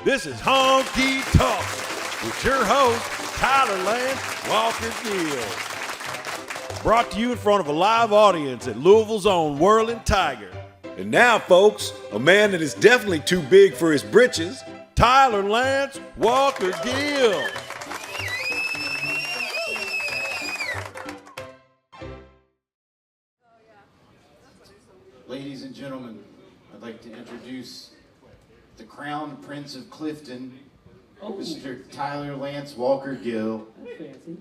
This is Honky Talkin with your host, Tyler Lance Walker Gill. Brought to you in front of a live audience at Louisville's own Whirling Tiger. And now, folks, a man that is definitely too big for his britches, Tyler Lance Walker Gill. Ladies and gentlemen, I'd like to introduce the Crown Prince of Clifton, Mr. Tyler Lance Walker Gill. That's fancy.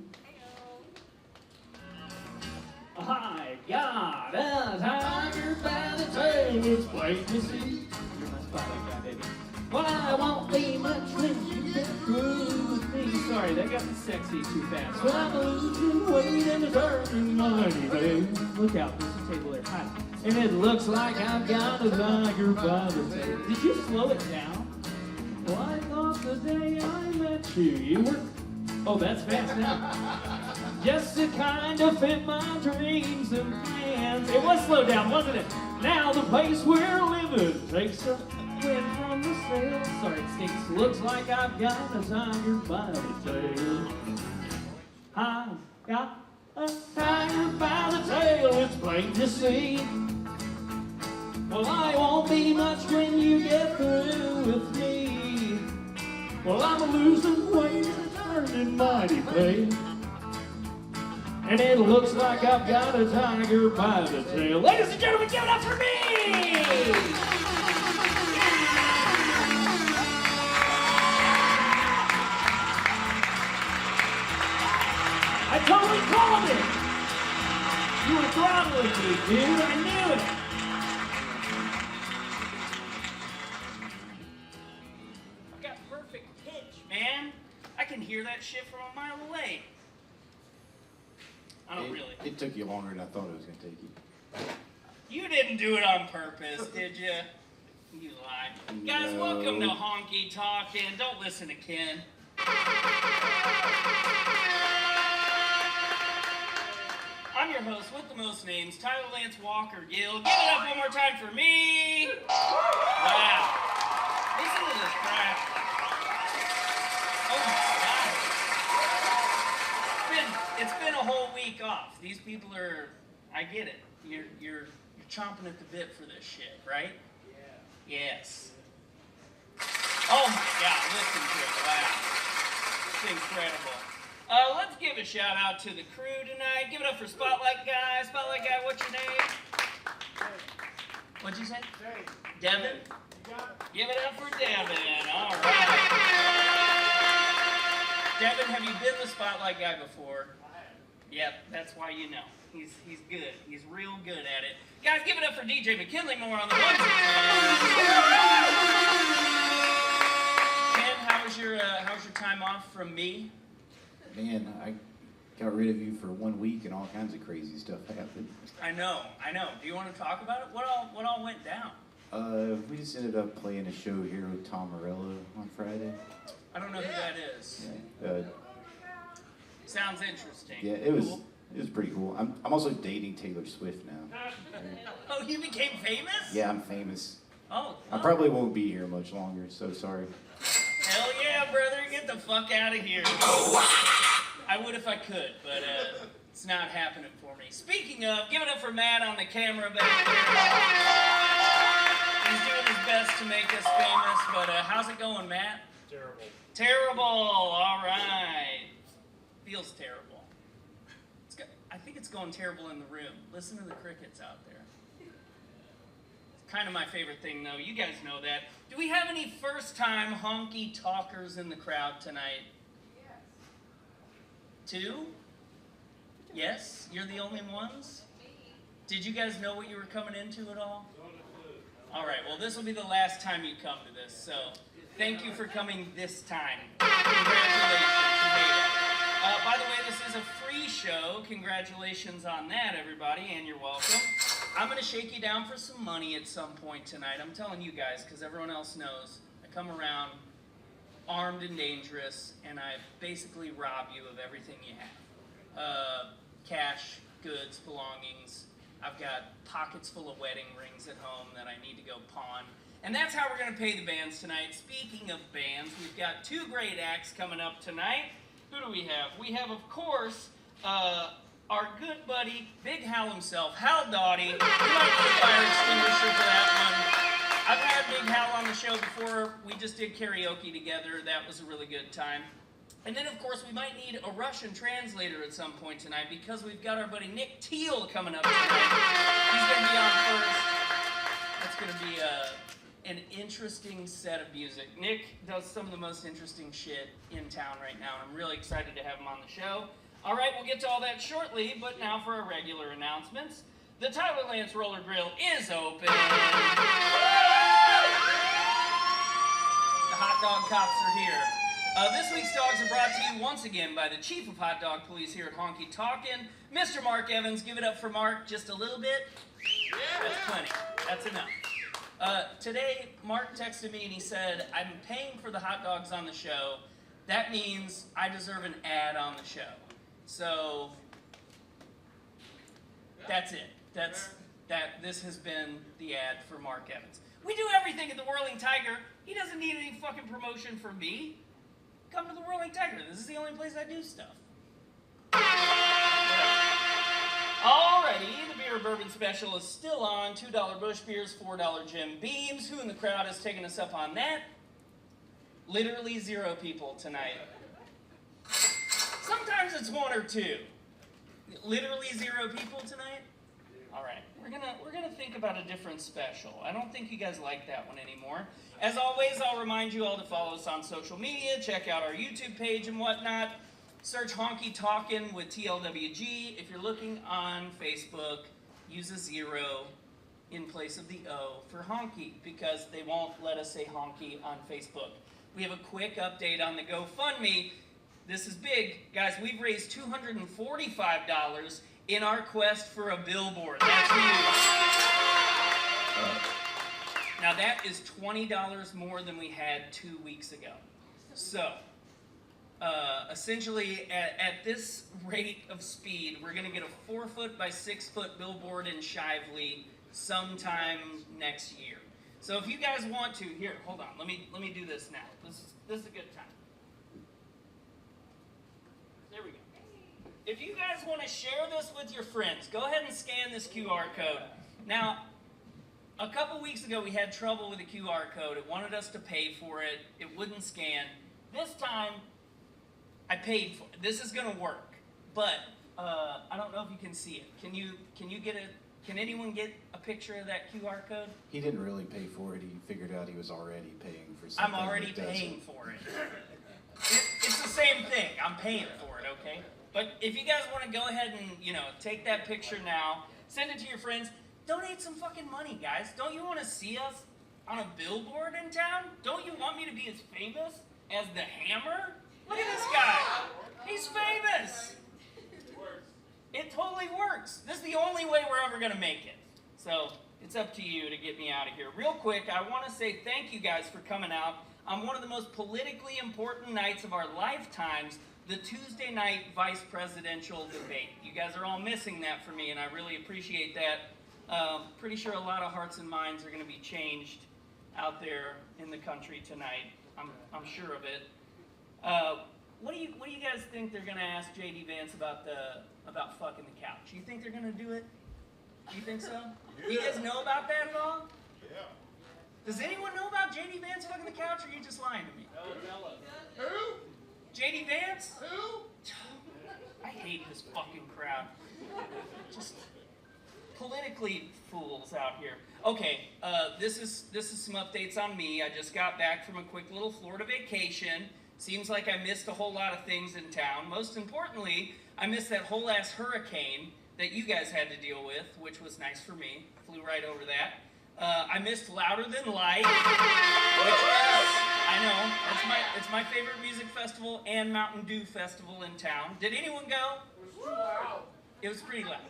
I got a tiger by the tail, it's plain to see. You're my spotlight guy, baby. Well, I won't be much when you get through with me. Sorry, that got me sexy too fast. Well, I'm losing weight and it's hurting money, baby. Look out, there's a table there. Hi. And it looks like I've got a tiger by the tail. Did you slow it down? Well, I thought the day I met you, you were... Oh, that's fast now. Just to kind of fit my dreams and plans. It was slowed down, wasn't it? Now the place we're living takes a wind from the sail. Sorry, it stinks. Looks like I've got a tiger by the tail. I've got a tiger by the tail, it's plain to see. Well, I won't be much when you get through with me. Well, I'm losing weight and turning mighty pale. And it looks like I've got a tiger by the tail. Ladies and gentlemen, give it up for me! I totally called it! You were throttling me, dude. I knew it! I got perfect pitch, man. I can hear that shit from a mile away. I don't really. It took you longer than I thought it was going to take you. You didn't do it on purpose, did you? You lied. Guys, welcome to Honky Talkin. Don't listen to Ken. I'm your host with the most names, Tyler Lance Walker Gill. Give it up one more time for me. Wow. Listen to this crap. Oh my God. It's been a whole week off. These people are, I get it. You're chomping at the bit for this shit, right? Yeah. Yes. Oh my God, listen to it. Wow. It's incredible. Let's give a shout out to the crew tonight. Give it up for Spotlight Guy. Spotlight Guy, what's your name? What'd you say? Devin. Give it up for Devin. All right. Devin, have you been the Spotlight Guy before? Yep, that's why you know. He's good. He's real good at it. Guys, give it up for DJ McKinley more on the ones. Ken, how was your time off from me? Man, I got rid of you for 1 week and all kinds of crazy stuff happened. I know. Do you want to talk about it? What all went down? We just ended up playing a show here with Tom Morello on Friday. I don't know who that is. Yeah, sounds interesting. yeah, it was Cool. it was pretty cool. I'm also dating Taylor Swift now. Oh, you became famous? Yeah, I'm famous. Oh. I probably won't be here much longer, so sorry. Hell yeah, brother. Get the fuck out of here. I would if I could, but it's not happening for me. Speaking of, give it up for Matt on the camera back there. He's doing his best to make us famous, but how's it going, Matt? Terrible. All right. Feels terrible. I think it's going terrible in the room. Listen to the crickets out there. It's kind of my favorite thing, though. You guys know that. Do we have any first-time honky talkers in the crowd tonight? Yes. 2? Yes? You're the only ones? Did you guys know what you were coming into at all? All right. Well, this will be the last time you come to this, so thank you for coming this time. Congratulations. You made it. By the way, this is a free show. Congratulations on that, everybody, and you're welcome. I'm going to shake you down for some money at some point tonight. I'm telling you guys, because everyone else knows. I come around armed and dangerous, and I basically rob you of everything you have. Cash, goods, belongings. I've got pockets full of wedding rings at home that I need to go pawn. And that's how we're going to pay the bands tonight. Speaking of bands, we've got two great acts coming up tonight. Who do we have? We have, of course, our good buddy, Big Hal himself, Howell Dawdy. We might need a fire extinguisher for that one. I've had Big Hal on the show before. We just did karaoke together. That was a really good time. And then, of course, we might need a Russian translator at some point tonight because we've got our buddy Nick Teale coming up tonight. He's going to be on first. That's going to be an interesting set of music. Nick does some of the most interesting shit in town right now, and I'm really excited to have him on the show. All right, we'll get to all that shortly, but now for our regular announcements. The Tyler Lance Roller Grill is open. The hot dog cops are here. This week's dogs are brought to you once again by the Chief of Hot Dog Police here at Honky Talkin', Mr. Mark Evans. Give it up for Mark just a little bit. That's plenty. That's enough. Today, Mark texted me and he said, I'm paying for the hot dogs on the show. That means I deserve an ad on the show. So, that's it. This has been the ad for Mark Evans. We do everything at the Whirling Tiger. He doesn't need any fucking promotion from me. Come to the Whirling Tiger. This is the only place I do stuff. Alrighty, the beer bourbon special is still on. $2 Bush beers, $4 Jim Beams. Who in the crowd has taken us up on that? Literally 0 people tonight. Sometimes it's 1 or 2. Literally 0 people tonight? Alright, we're gonna think about a different special. I don't think you guys like that one anymore. As always, I'll remind you all to follow us on social media, check out our YouTube page and whatnot. Search Honky Talkin' with TLWG. If you're looking on Facebook, use a 0 in place of the O for honky because they won't let us say honky on Facebook. We have a quick update on the GoFundMe. This is big. Guys, we've raised $245 in our quest for a billboard. That's huge. Now that is $20 more than we had 2 weeks ago. So, essentially, at this rate of speed, we're going to get a 4-foot by 6-foot billboard in Shively sometime next year. So if you guys want to, here, hold on, let me do this now. This is a good time. There we go. If you guys want to share this with your friends, go ahead and scan this QR code. Now, a couple weeks ago, we had trouble with the QR code. It wanted us to pay for it. It wouldn't scan. This time, I paid for it. This is going to work, but I don't know if you can see it. Can anyone get a picture of that QR code? He didn't really pay for it. He figured out he was already paying for something. I'm already paying for it. It's the same thing. I'm paying for it, okay? But if you guys want to go ahead and, take that picture now, send it to your friends. Donate some fucking money, guys. Don't you want to see us on a billboard in town? Don't you want me to be as famous as the Hammer? Look at this guy. He's famous. It totally works. This is the only way we're ever going to make it. So it's up to you to get me out of here. Real quick, I want to say thank you guys for coming out on one of the most politically important nights of our lifetimes, the Tuesday night vice presidential debate. You guys are all missing that for me, and I really appreciate that. Pretty sure a lot of hearts and minds are going to be changed out there in the country tonight. I'm sure of it. What do you guys think they're going to ask J.D. Vance about fucking the couch? You think they're going to do it? You think so? Yeah. Do you guys know about that at all? Yeah. Does anyone know about J.D. Vance fucking the couch, or are you just lying to me? No. Who? J.D. Vance? Who? I hate this fucking crowd. Just politically fools out here. Okay, this is some updates on me. I just got back from a quick little Florida vacation. Seems like I missed a whole lot of things in town. Most importantly, I missed that whole ass hurricane that you guys had to deal with, which was nice for me. Flew right over that. I missed Louder Than Light, which is, I know, it's my favorite music festival and Mountain Dew festival in town. Did anyone go? It was pretty loud.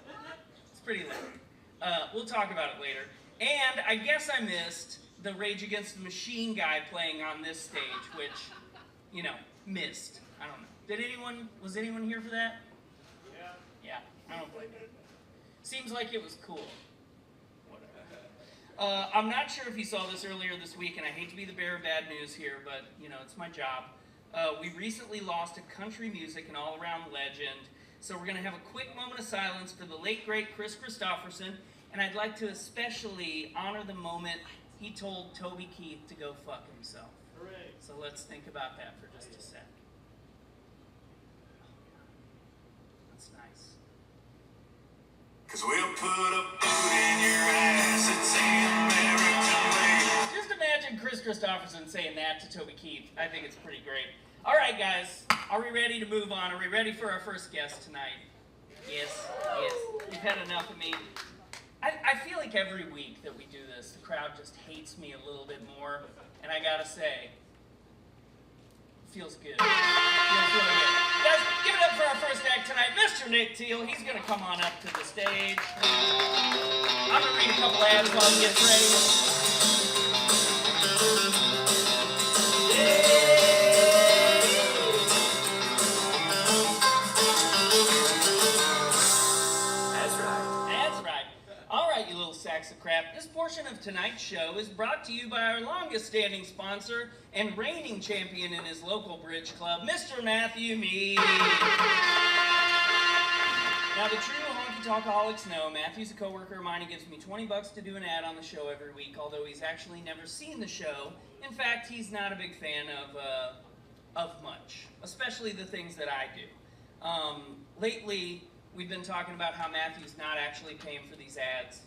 It's pretty loud. We'll talk about it later. And I guess I missed the Rage Against the Machine guy playing on this stage, which, missed. I don't know. Was anyone here for that? Yeah, I don't blame you. Seems like it was cool. Whatever. I'm not sure if you saw this earlier this week, and I hate to be the bearer of bad news here, but, you know, it's my job. We recently lost a country music and all-around legend, so we're going to have a quick moment of silence for the late, great Chris Christopherson, and I'd like to especially honor the moment he told Toby Keith to go fuck himself. Hooray. So let's think about that for just a sec. That's nice. Cause we'll put a boot in your ass and say American way. Just imagine Chris Christopherson saying that to Toby Keith. I think it's pretty great. All right, guys, are we ready to move on? Are we ready for our first guest tonight? Yes, yes. You've had enough of me. I feel like every week that we do this, the crowd just hates me a little bit more, and I gotta say, it feels good. Feels really good. Guys, give it up for our first act tonight, Mr. Nick Teale. He's gonna come on up to the stage. I'm gonna read a couple ads while he gets ready. Sacks of crap. This portion of tonight's show is brought to you by our longest standing sponsor and reigning champion in his local bridge club, Mr. Matthew Mead. Now, the true Honky Talkaholics know Matthew's a coworker of mine. He gives me $20 to do an ad on the show every week, although he's actually never seen the show. In fact, he's not a big fan of much, especially the things that I do. Lately, we've been talking about how Matthew's not actually paying for these ads.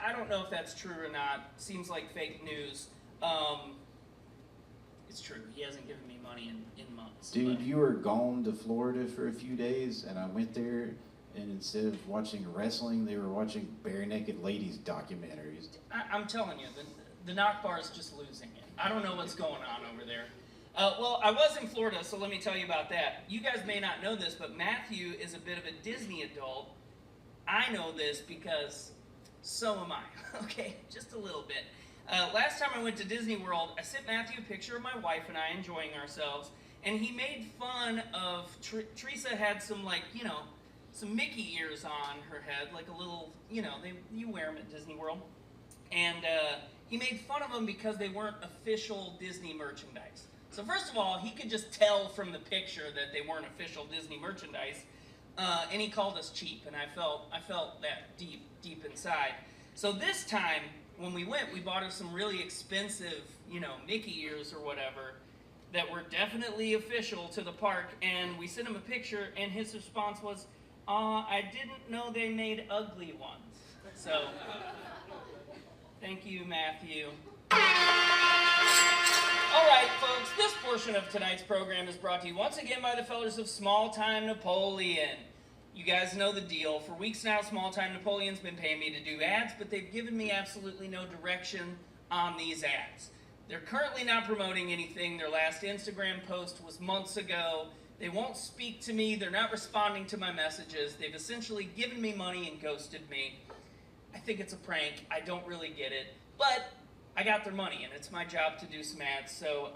I don't know if that's true or not. Seems like fake news. It's true. He hasn't given me money in months. Dude, you were gone to Florida for a few days, and I went there, and instead of watching wrestling, they were watching bare naked ladies documentaries. I'm telling you, the knock bar is just losing it. I don't know what's going on over there. Well, I was in Florida, so let me tell you about that. You guys may not know this, but Matthew is a bit of a Disney adult. I know this because so am I, okay? Just a little bit. Last time I went to Disney World, I sent Matthew a picture of my wife and I enjoying ourselves, and he made fun of, Teresa had some, like, you know, some Mickey ears on her head, like a little, you know, you wear them at Disney World. And he made fun of them because they weren't official Disney merchandise. So first of all, he could just tell from the picture that they weren't official Disney merchandise, and he called us cheap, and I felt that deep inside. So this time, when we went, we bought her some really expensive, you know, Mickey ears or whatever, that were definitely official to the park, and we sent him a picture, and his response was, I didn't know they made ugly ones. So, thank you, Matthew. All right, folks, this portion of tonight's program is brought to you once again by the fellas of Small Time Napoleon. You guys know the deal. For weeks now, Small Time Napoleon's been paying me to do ads, but they've given me absolutely no direction on these ads. They're currently not promoting anything. Their last Instagram post was months ago. They won't speak to me. They're not responding to my messages. They've essentially given me money and ghosted me. I think it's a prank. I don't really get it. But I got their money, and it's my job to do some ads. So,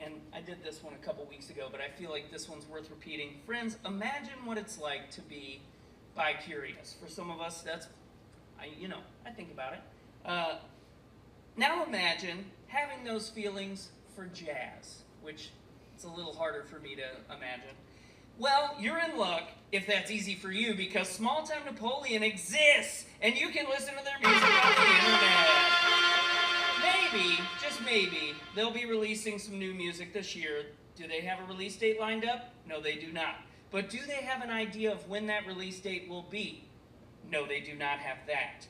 and I did this one a couple weeks ago, but I feel like this one's worth repeating. Friends, imagine what it's like to be bi-curious. For some of us, that's, I think about it. Now imagine having those feelings for jazz, which it's a little harder for me to imagine. Well, you're in luck if that's easy for you, because Small Time Napoleon exists, and you can listen to their music on the internet. Maybe, just maybe, they'll be releasing some new music this year. Do they have a release date lined up? No, they do not. But do they have an idea of when that release date will be? No, they do not have that.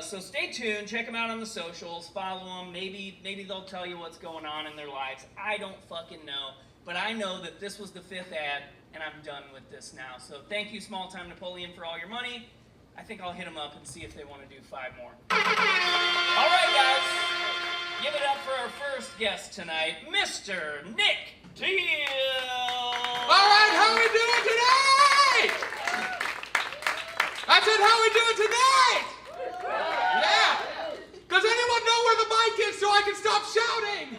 So stay tuned, check them out on the socials, follow them, maybe they'll tell you what's going on in their lives. I don't fucking know, but I know that this was the 5th ad, and I'm done with this now. So thank you, Small Time Napoleon, for all your money. I think I'll hit them up and see if they want to do 5 more. All right, guys, give it up for our first guest tonight, Mr. Nick Teale. All right, how we doing tonight? I said, how we doing tonight? Yeah. Does anyone know where the mic is so I can stop shouting?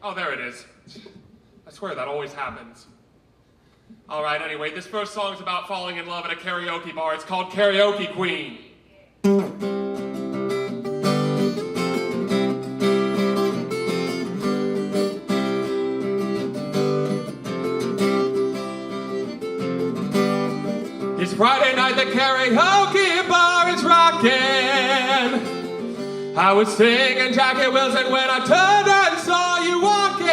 Oh, there it is. I swear that always happens. All right, anyway, this first song is about falling in love at a karaoke bar. It's called Karaoke Queen. It's Friday night, the karaoke bar is rocking. I was singing Jackie Wilson when I turned and saw you walking.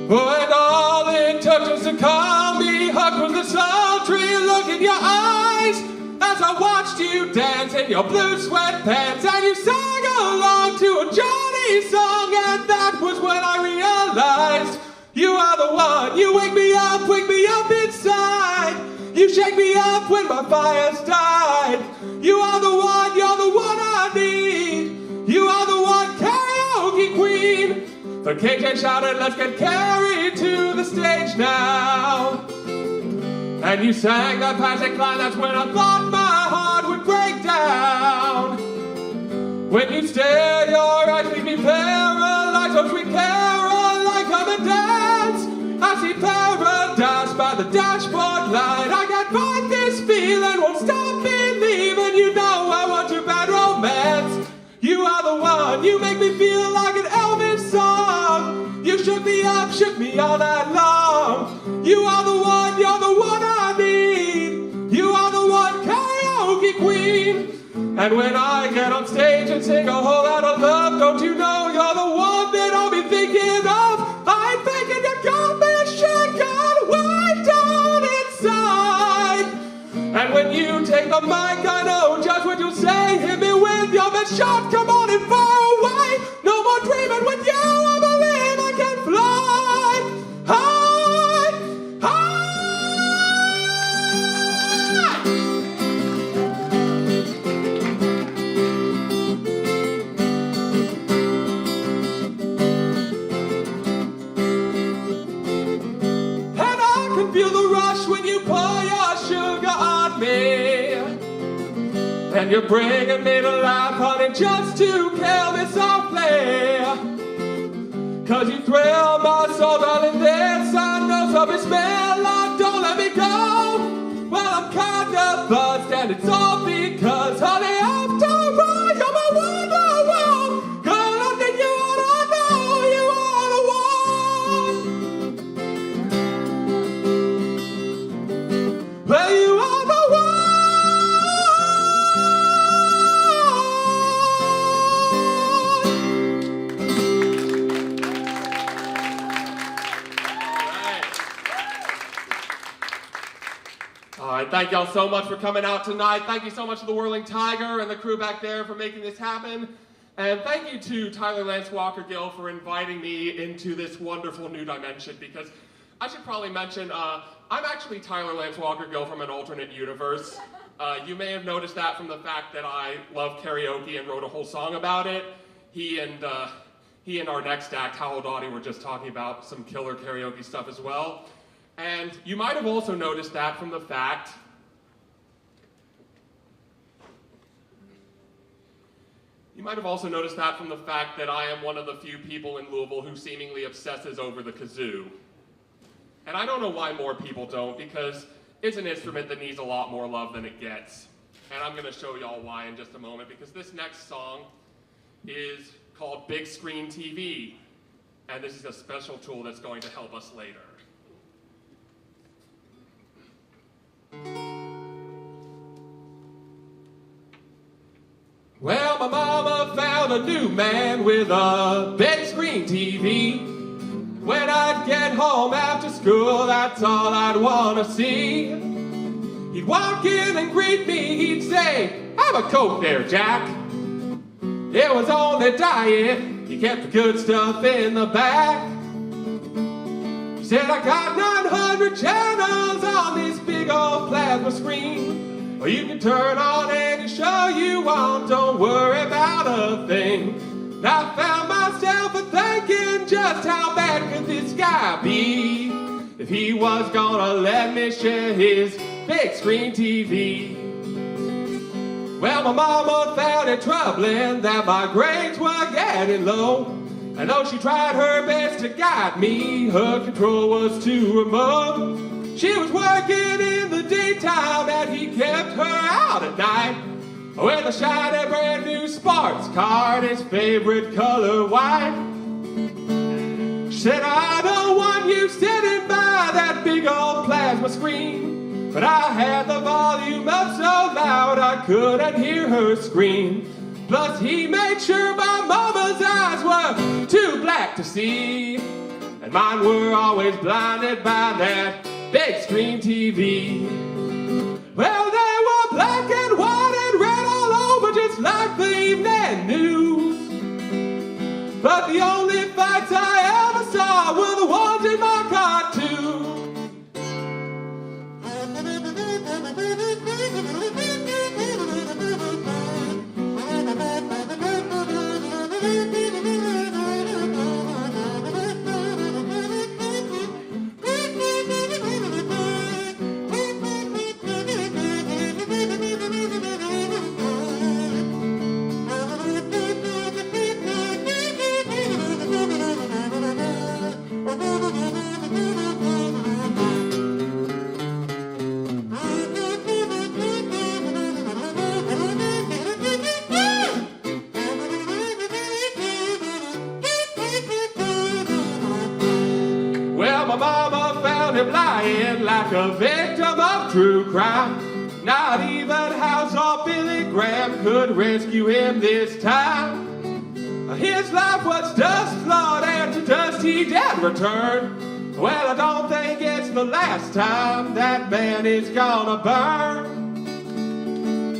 Oh, and all it took just to call me hooked was the sultry look in your eyes as I watched you dance in your blue sweatpants and you sang along to a Johnny song, and that was when I realized you are the one. You wake me up inside. You shake me up when my fire's died. You are the one, you're the one I need. You are the one, karaoke queen. The KJ shouted, let's get carried to the stage now. And you sang that classic line, that's when I thought my heart would break down. When you stare, your eyes leave me paralyzed. Oh, sweet Caroline, come and dance. I see paradise by the dashboard light. I can't fight this feeling, won't stop believing. You know I want your bad romance. You are the one, you make me feel like an Elvis song. You shook me up, shook me all night long. You are the one, you're the one I need. You are the one, karaoke queen. And when I get on stage and sing a whole lot of love, don't you know you're the one that I'll be thinking of? I'm thinking you got me shaking way down inside. And when you take the mic, I know just what you'll say. Hit me with your best shot, come on and far away. No more dreaming with you, I believe I can fly high, high. And I can feel the rush when you pour your sugar on me. And you're bringing me to life, honey, just to kill me softly. Cause you thrill my soul, darling, this I know. So be smell like, don't let me go. Well, I'm kinda buzzed, and it's all because, honey, after all, you're my wonderwall. Girl, I think you ought to know you are the one. Well, you are the one. All right, thank y'all so much for coming out tonight. Thank you so much to the Whirling Tiger and the crew back there for making this happen. And thank you to Tyler Lance Walker Gill for inviting me into this wonderful new dimension, because I should probably mention, I'm actually Tyler Lance Walker Gill from an alternate universe. You may have noticed that from the fact that I love karaoke and wrote a whole song about it. He and our next act, Howell Dawdy, were just talking about some killer karaoke stuff as well. And you might have also noticed that from the fact that I am one of the few people in Louisville who seemingly obsesses over the kazoo. And I don't know why more people don't, because it's an instrument that needs a lot more love than it gets. And I'm gonna show y'all why in just a moment, because this next song is called Big Screen TV. And this is a special tool that's going to help us later. Well, my mama found a new man with a big screen TV. When I'd get home after school, that's all I'd want to see. He'd walk in and greet me, he'd say, "Have a Coke there, Jack." It was only diet, he kept the good stuff in the back. He said, "I got 900 channels on this big old plasma screen. Well, you can turn on any show you want, don't worry about a thing." And I found myself thinking, just how bad could this guy be if he was gonna let me share his big screen TV? Well, my mama found it troubling that my grades were getting low. And though she tried her best to guide me, her control was too remote. She was working in the daytime and he kept her out at night with a shiny brand new sports car and his favorite color white. She said, "I don't want you sitting by that big old plasma screen. but I had the volume up so loud I couldn't hear her scream. Plus he made sure my mama's eyes were too black to see, and mine were always blinded by that big screen TV. Well, they were black and white and red all over just like the evening news. But the only fights I ever saw were the ones in my cartoon. Lying like a victim of true crime. Not even House or Billy Graham could rescue him this time. His life was dust, Lord, and to dust he did return. Well, I don't think it's the last time that man is gonna burn.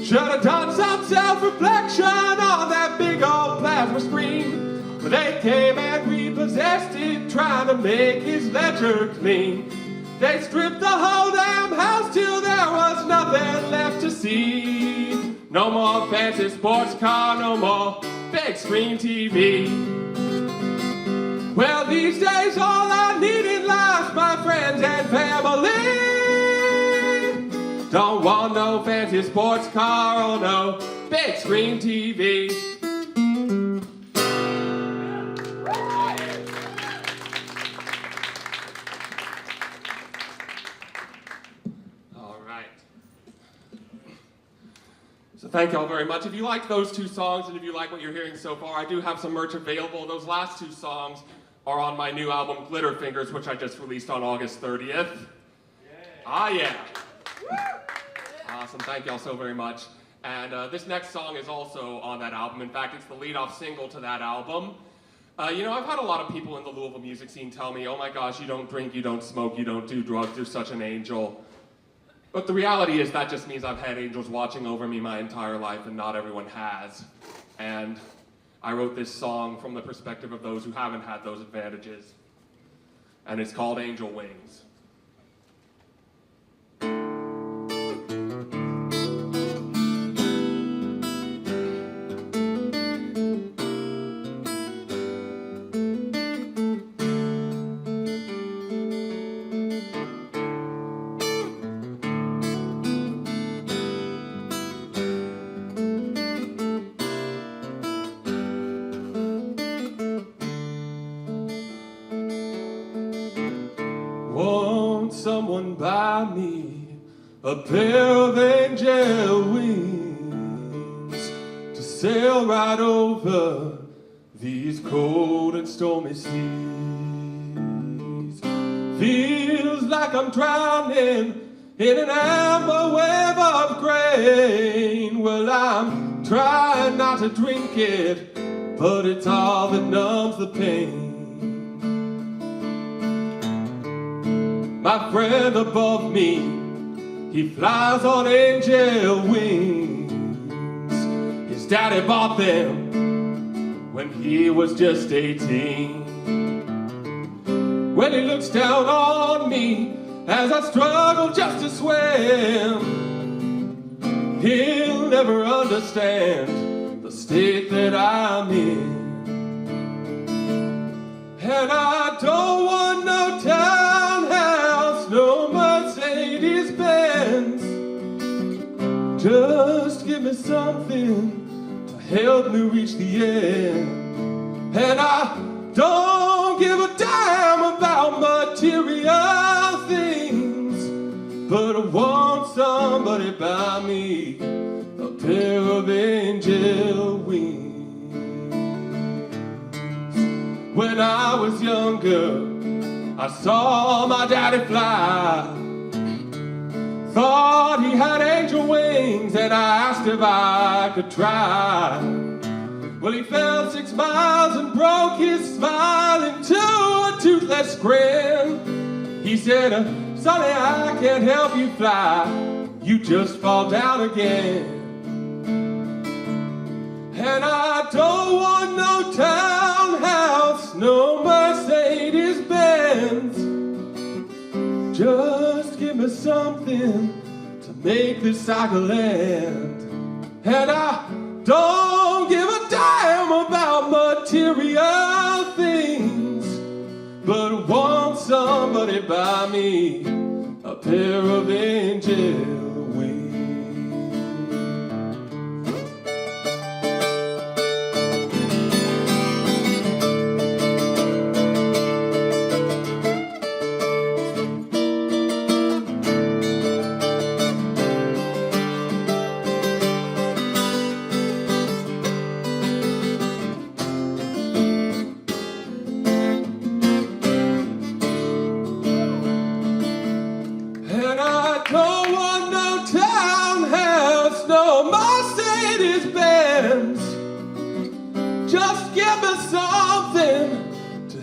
Should have done some self-reflection on that big old plasma screen, but they came and repossessed it, trying to make his ledger clean. They stripped the whole damn house till there was nothing left to see. No more fancy sports car, no more big screen TV. Well, these days all I need in life's my friends and family. Don't want no fancy sports car or no big screen TV. So thank y'all very much. If you liked those two songs and if you like what you're hearing so far, I do have some merch available. Those last two songs are on my new album, Glitter Fingers, which I just released on August 30th. Yeah. Awesome, thank y'all so very much. And this next song is also on that album. In fact, it's the lead-off single to that album. You know, I've had a lot of people in the Louisville music scene tell me, oh my gosh, you don't drink, you don't smoke, you don't do drugs, you're such an angel. But the reality is that just means I've had angels watching over me my entire life, and not everyone has. And I wrote this song from the perspective of those who haven't had those advantages. And it's called Angel Wings. Someone buy me a pair of angel wings to sail right over these cold and stormy seas. Feels like I'm drowning in an amber wave of grain. Well, I'm trying not to drink it, but it's all that numbs the pain. My friend above me, he flies on angel wings. His daddy bought them when he was just 18. When he looks down on me as I struggle just to swim, he'll never understand the state that I'm in. And I don't want no townhouse, no Mercedes-Benz. Just give me something to help me reach the end. And I don't give a damn about material things, but I want somebody buy me a pair of angel wings. When I was younger, I saw my daddy fly thought he had angel wings, and I asked if I could try. Well, he fell 6 miles and broke his smile into a toothless grin. He said, Sonny, I can't help you fly, you just fall down again. And I don't want no townhouse, no Mercedes-Benz. Just give me something to make this cycle end. And I don't give a damn about material things, but want somebody buy me a pair of angel wings.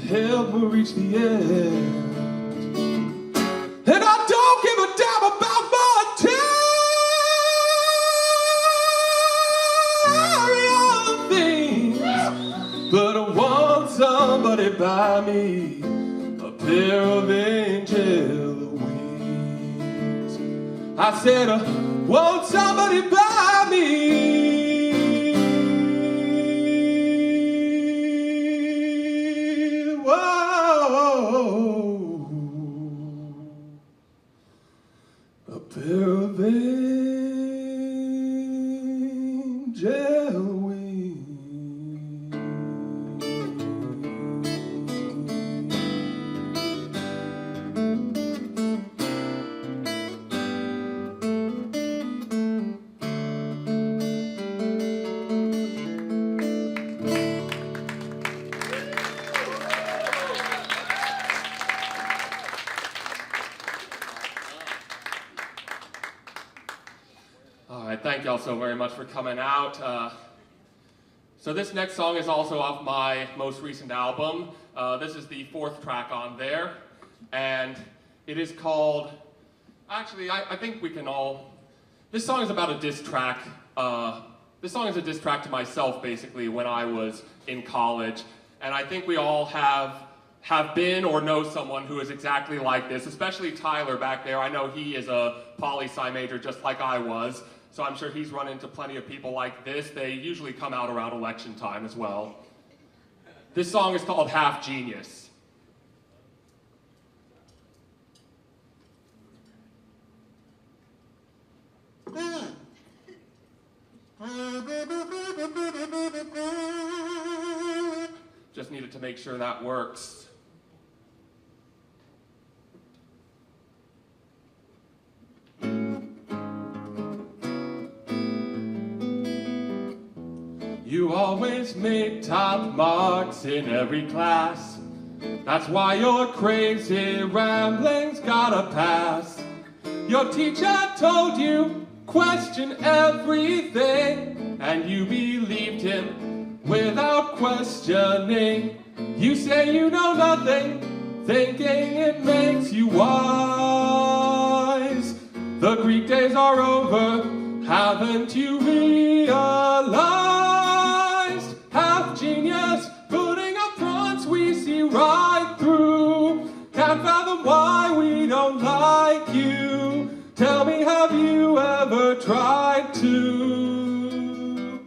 Help me reach the end. And I don't give a damn about material things, but I want somebody buy me a pair of angel wings. I said, won't somebody buy me a pair of angel wings. All right, thank y'all so very much for coming out. So this next song is also off my most recent album. This is the 4th track on there, and it is called, actually, I think we can all, this song is about a diss track. This song is a diss track to myself, basically, when I was in college, and I think we all have been or know someone who is exactly like this, especially Tyler back there. I know he is a poli-sci major just like I was, so I'm sure he's run into plenty of people like this. They usually come out around election time as well. This song is called Half Genius. Just needed to make sure that works. You always made top marks in every class. That's why your crazy ramblings got a pass. Your teacher told you, question everything, and you believed him without questioning. You say you know nothing, thinking it makes you wise. The Greek days are over, haven't you realized? Half genius, putting up fronts we see right through. Can't fathom why we don't like you. Tell me, have you ever tried to?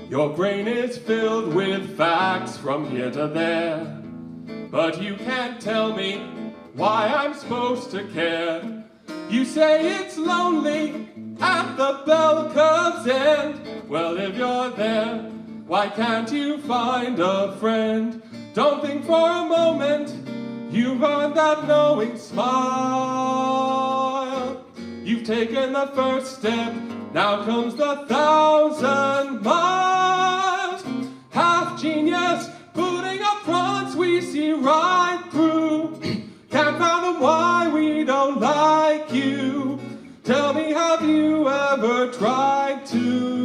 Your brain is filled with facts from here to there, but you can't tell me why I'm supposed to care. You say it's lonely at the bell curve's end. Well, if you're there, why can't you find a friend? Don't think for a moment you've earned that knowing smile. You've taken the first step, now comes the 1,000 miles. Half genius, putting up fronts we see right through. Can't fathom why we don't like you. Tell me, have you ever tried to?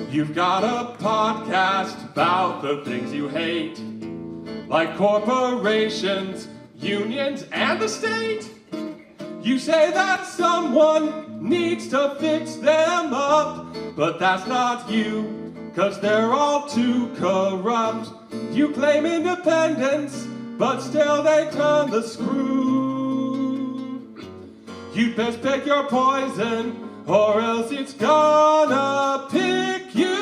You've got a podcast about the things you hate, like corporations, unions, and the state. You say that someone needs to fix them up, but that's not you, 'cause they're all too corrupt. You claim independence, but still they turn the screw. You'd best pick your poison, or else it's gonna pick you.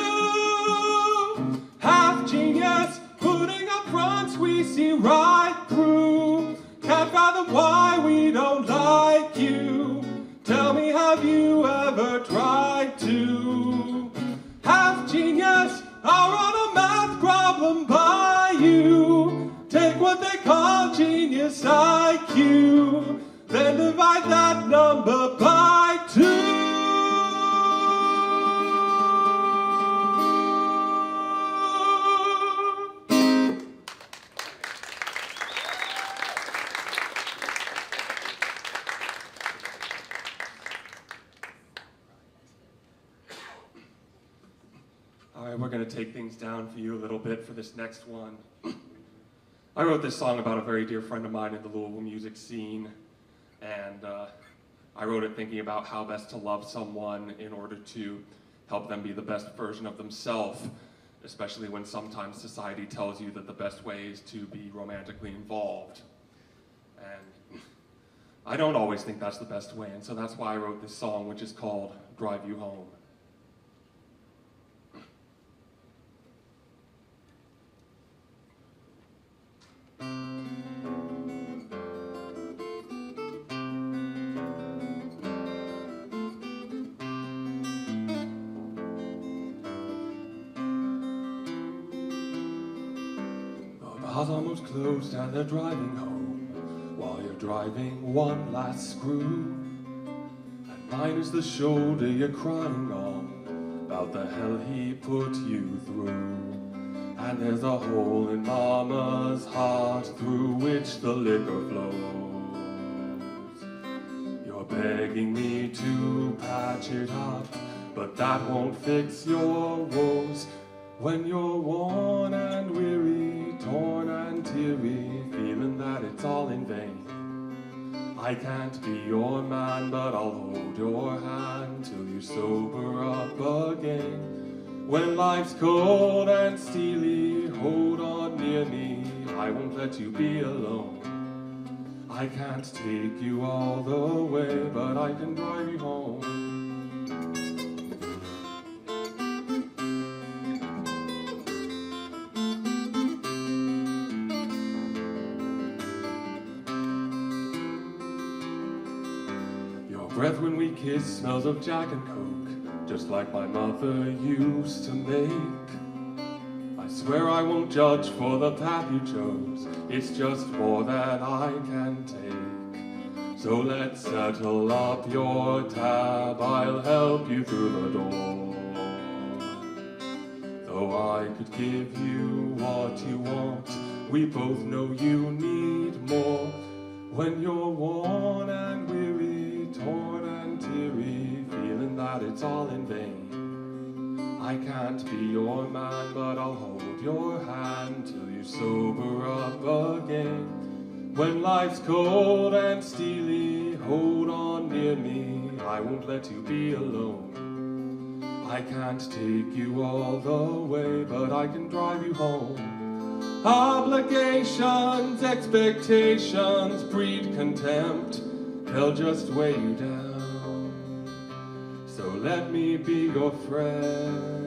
Half genius, putting up fronts we see right through. Can't fathom why we don't like you. Tell me, have you ever tried to? Half genius, I'll run a math problem by you. Take what they call genius IQ, then divide that number by 2. We're going to take things down for you a little bit for this next one. I wrote this song about a very dear friend of mine in the Louisville music scene, and I wrote it thinking about how best to love someone in order to help them be the best version of themselves, especially when sometimes society tells you that the best way is to be romantically involved. And I don't always think that's the best way, and so that's why I wrote this song, which is called Drive You Home. Bar's almost closed and they're driving home, while you're driving one last screw. And mine is the shoulder you're crying on, about the hell he put you through. And there's a hole in mama's heart through which the liquor flows. You're begging me to patch it up, but that won't fix your woes. When you're worn and weary, torn and teary, feeling that it's all in vain. I can't be your man, but I'll hold your hand till you sober up again. When life's cold and steely, hold on near me, I won't let you be alone. I can't take you all the way, but I can drive you home. Breath when we kiss smells of Jack and Coke, just like my mother used to make. I swear I won't judge for the path you chose, it's just more than I can take. So let's settle up your tab, I'll help you through the door. Though I could give you what you want, we both know you need more. When you're worn and weary, torn and teary, feeling that it's all in vain. I can't be your man, but I'll hold your hand till you sober up again. When life's cold and steely, hold on near me, I won't let you be alone. I can't take you all the way, but I can drive you home. Obligations, expectations breed contempt. They'll just weigh you down. So let me be your friend.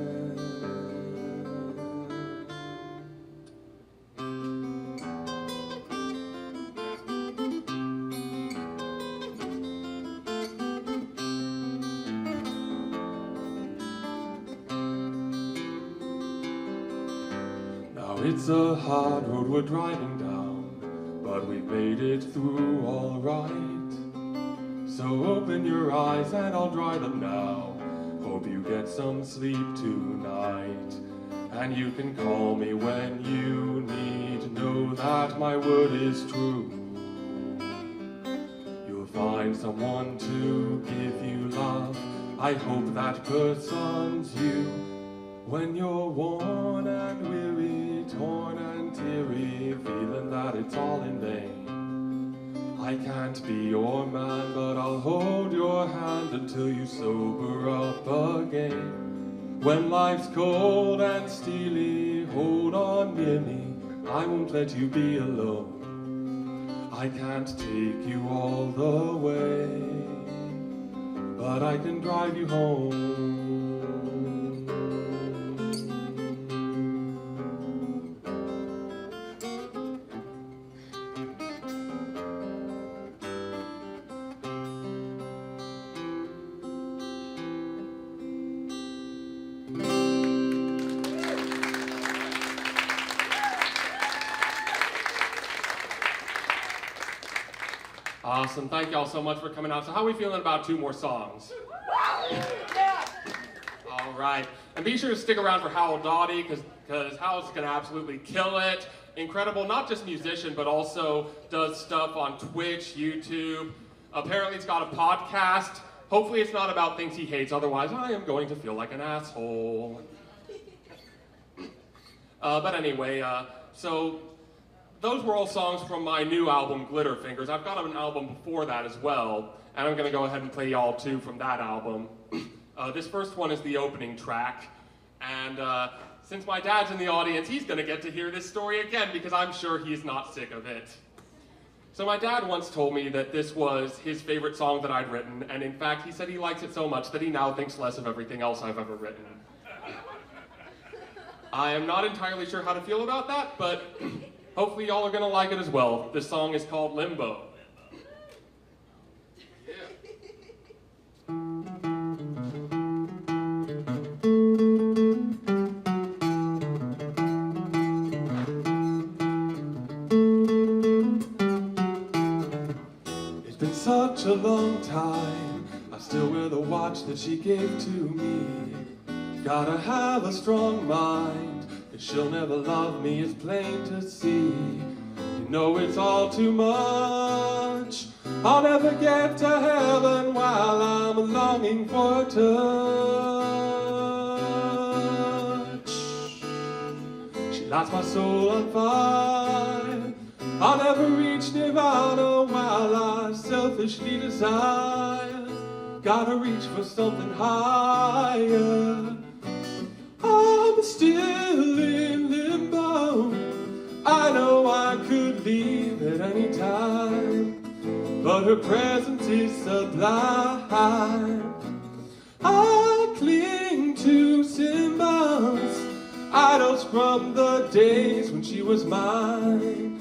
It's a hard road we're driving down, but we've made it through all right. So open your eyes and I'll dry them now. Hope you get some sleep tonight. And you can call me when you need. Know that my word is true. You'll find someone to give you love. I hope that person's you. When you're worn and weary, torn and teary, feeling that it's all in vain. I can't be your man, but I'll hold your hand until you sober up again. When life's cold and steely, hold on near me, I won't let you be alone. I can't take you all the way, but I can drive you home. Awesome. Thank y'all so much for coming out. So how are we feeling about 2 more songs? All right. And be sure to stick around for Howell Dawdy, because Howell's going to absolutely kill it. Incredible, not just musician, but also does stuff on Twitch, YouTube. Apparently he's got a podcast. Hopefully it's not about things he hates, otherwise I am going to feel like an asshole. But anyway, so those were all songs from my new album, Glitter Fingers. I've got an album before that as well, and I'm going to go ahead and play y'all 2 from that album. This first one is the opening track, and since my dad's in the audience, he's going to get to hear this story again, because I'm sure he's not sick of it. So my dad once told me that this was his favorite song that I'd written, and in fact, he said he likes it so much that he now thinks less of everything else I've ever written. I am not entirely sure how to feel about that, but hopefully y'all are gonna like it as well. This song is called Limbo. It's been such a long time, I still wear the watch that she gave to me. Gotta have a strong mind, cause she'll never love me, it's plain to see. You know it's all too much, I'll never get to heaven while I'm longing for a touch. She lights my soul on fire, I'll never reach nirvana while I selfishly desire. Gotta reach for something higher. I'm still in limbo. I know I could leave at any time, but her presence is sublime. I cling to symbols, idols from the days when she was mine,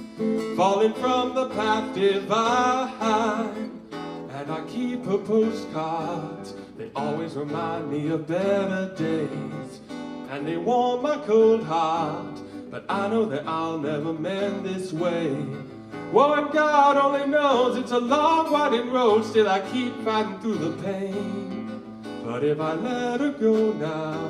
falling from the path divine. And I keep her postcards, they always remind me of better days. And they warm my cold heart, but I know that I'll never mend this way. Well, and God only knows it's a long, winding road, still I keep fighting through the pain. But if I let her go now,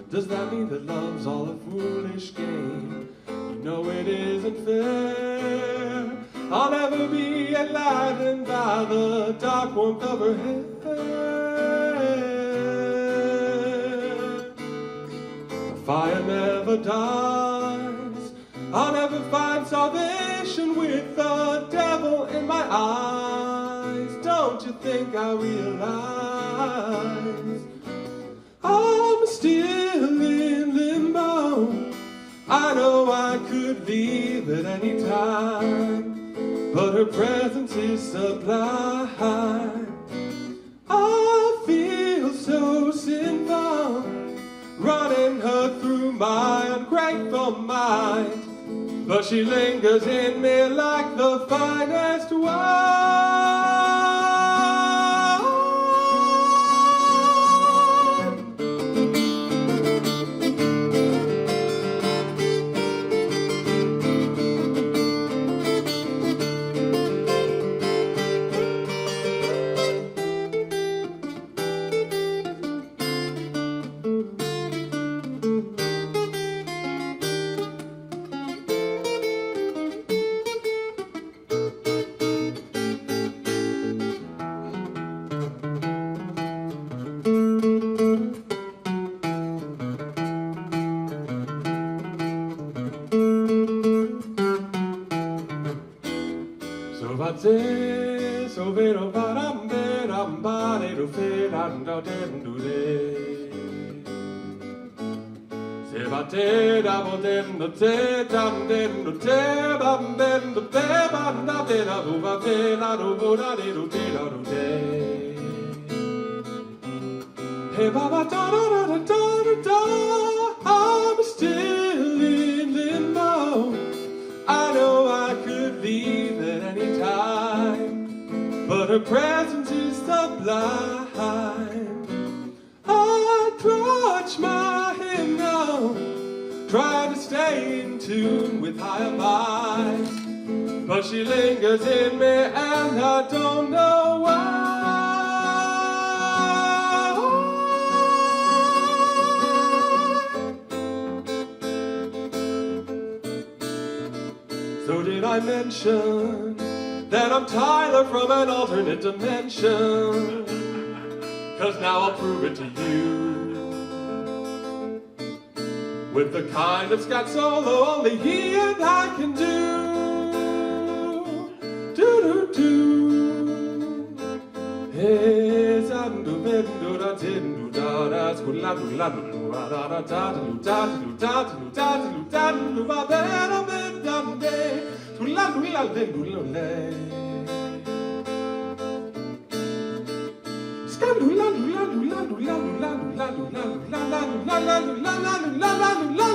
does that mean that love's all a foolish game? You know it isn't fair, I'll never be enlightened by the dark warmth of her hair. Fire never dies, I'll never find salvation with the devil in my eyes. Don't you think I realize I'm still in limbo? I know I could leave at any time, but her presence is sublime. I feel so sinful, running her through my ungrateful mind, but she lingers in me like the finest wine. So vero varam veram bane do feran do dendule. Se va te da bo dendo te dam dendo te bam dendo te bam da te da bu va te la do bo da de do te da do te. Hey baba da da da da da da. I'm still in limbo. I know I could leave at any time, but her presence is sublime. I clutch my hand now, try to stay in tune with higher minds, but she lingers in me and I don't know why. So did I mention that I'm Tyler from an alternate dimension? 'Cause now I'll prove it to you with the kind of scat solo only he and I can do. Do-do-do. Hey, zandu vendu da tindu da da skuladu ladu da da da da da da da da da da va bene bene skuladu ladu le. Skadu ladu ladu ladu ladu ladu ladu ladu ladu ladu ladu ladu ladu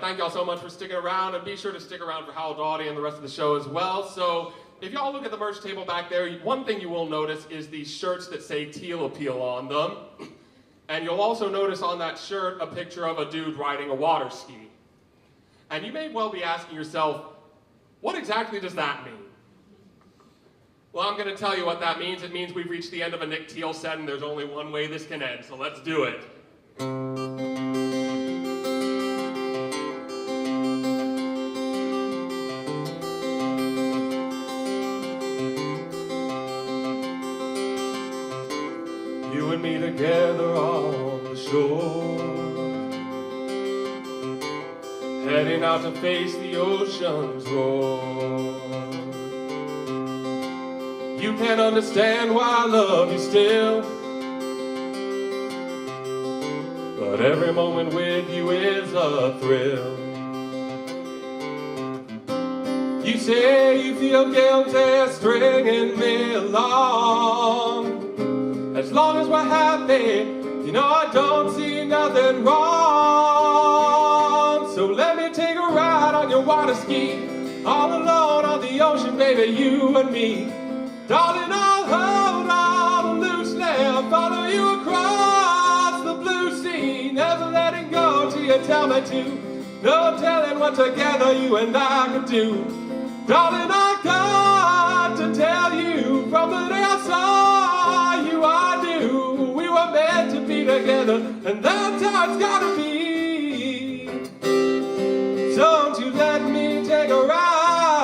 Thank y'all so much for sticking around, and be sure to stick around for Howell Dawdy and the rest of the show as well. So if y'all look at the merch table back there, one thing you will notice is these shirts that say Teale Appeal on them. And you'll also notice on that shirt a picture of a dude riding a water ski. And you may well be asking yourself, what exactly does that mean? Well, I'm going to tell you what that means. It means we've reached the end of a Nick Teale set, and there's only one way this can end, so let's do it. You and me together on the shore, heading out to face the ocean's roar. You can't understand why I love you still, but every moment with you is a thrill. You say you feel guilty stringing me along. As long as we're happy, you know I don't see nothing wrong. So let me take a ride on your water ski, all alone on the ocean, baby, you and me. Darling, I'll hold on loosely, I'll follow you across the blue sea, never letting go till you tell me to. No telling what together you and I could do. Darling, I got to tell you, from the day I saw you, I knew we were meant to be together, and that's how it's gotta be. Don't you let me take a ride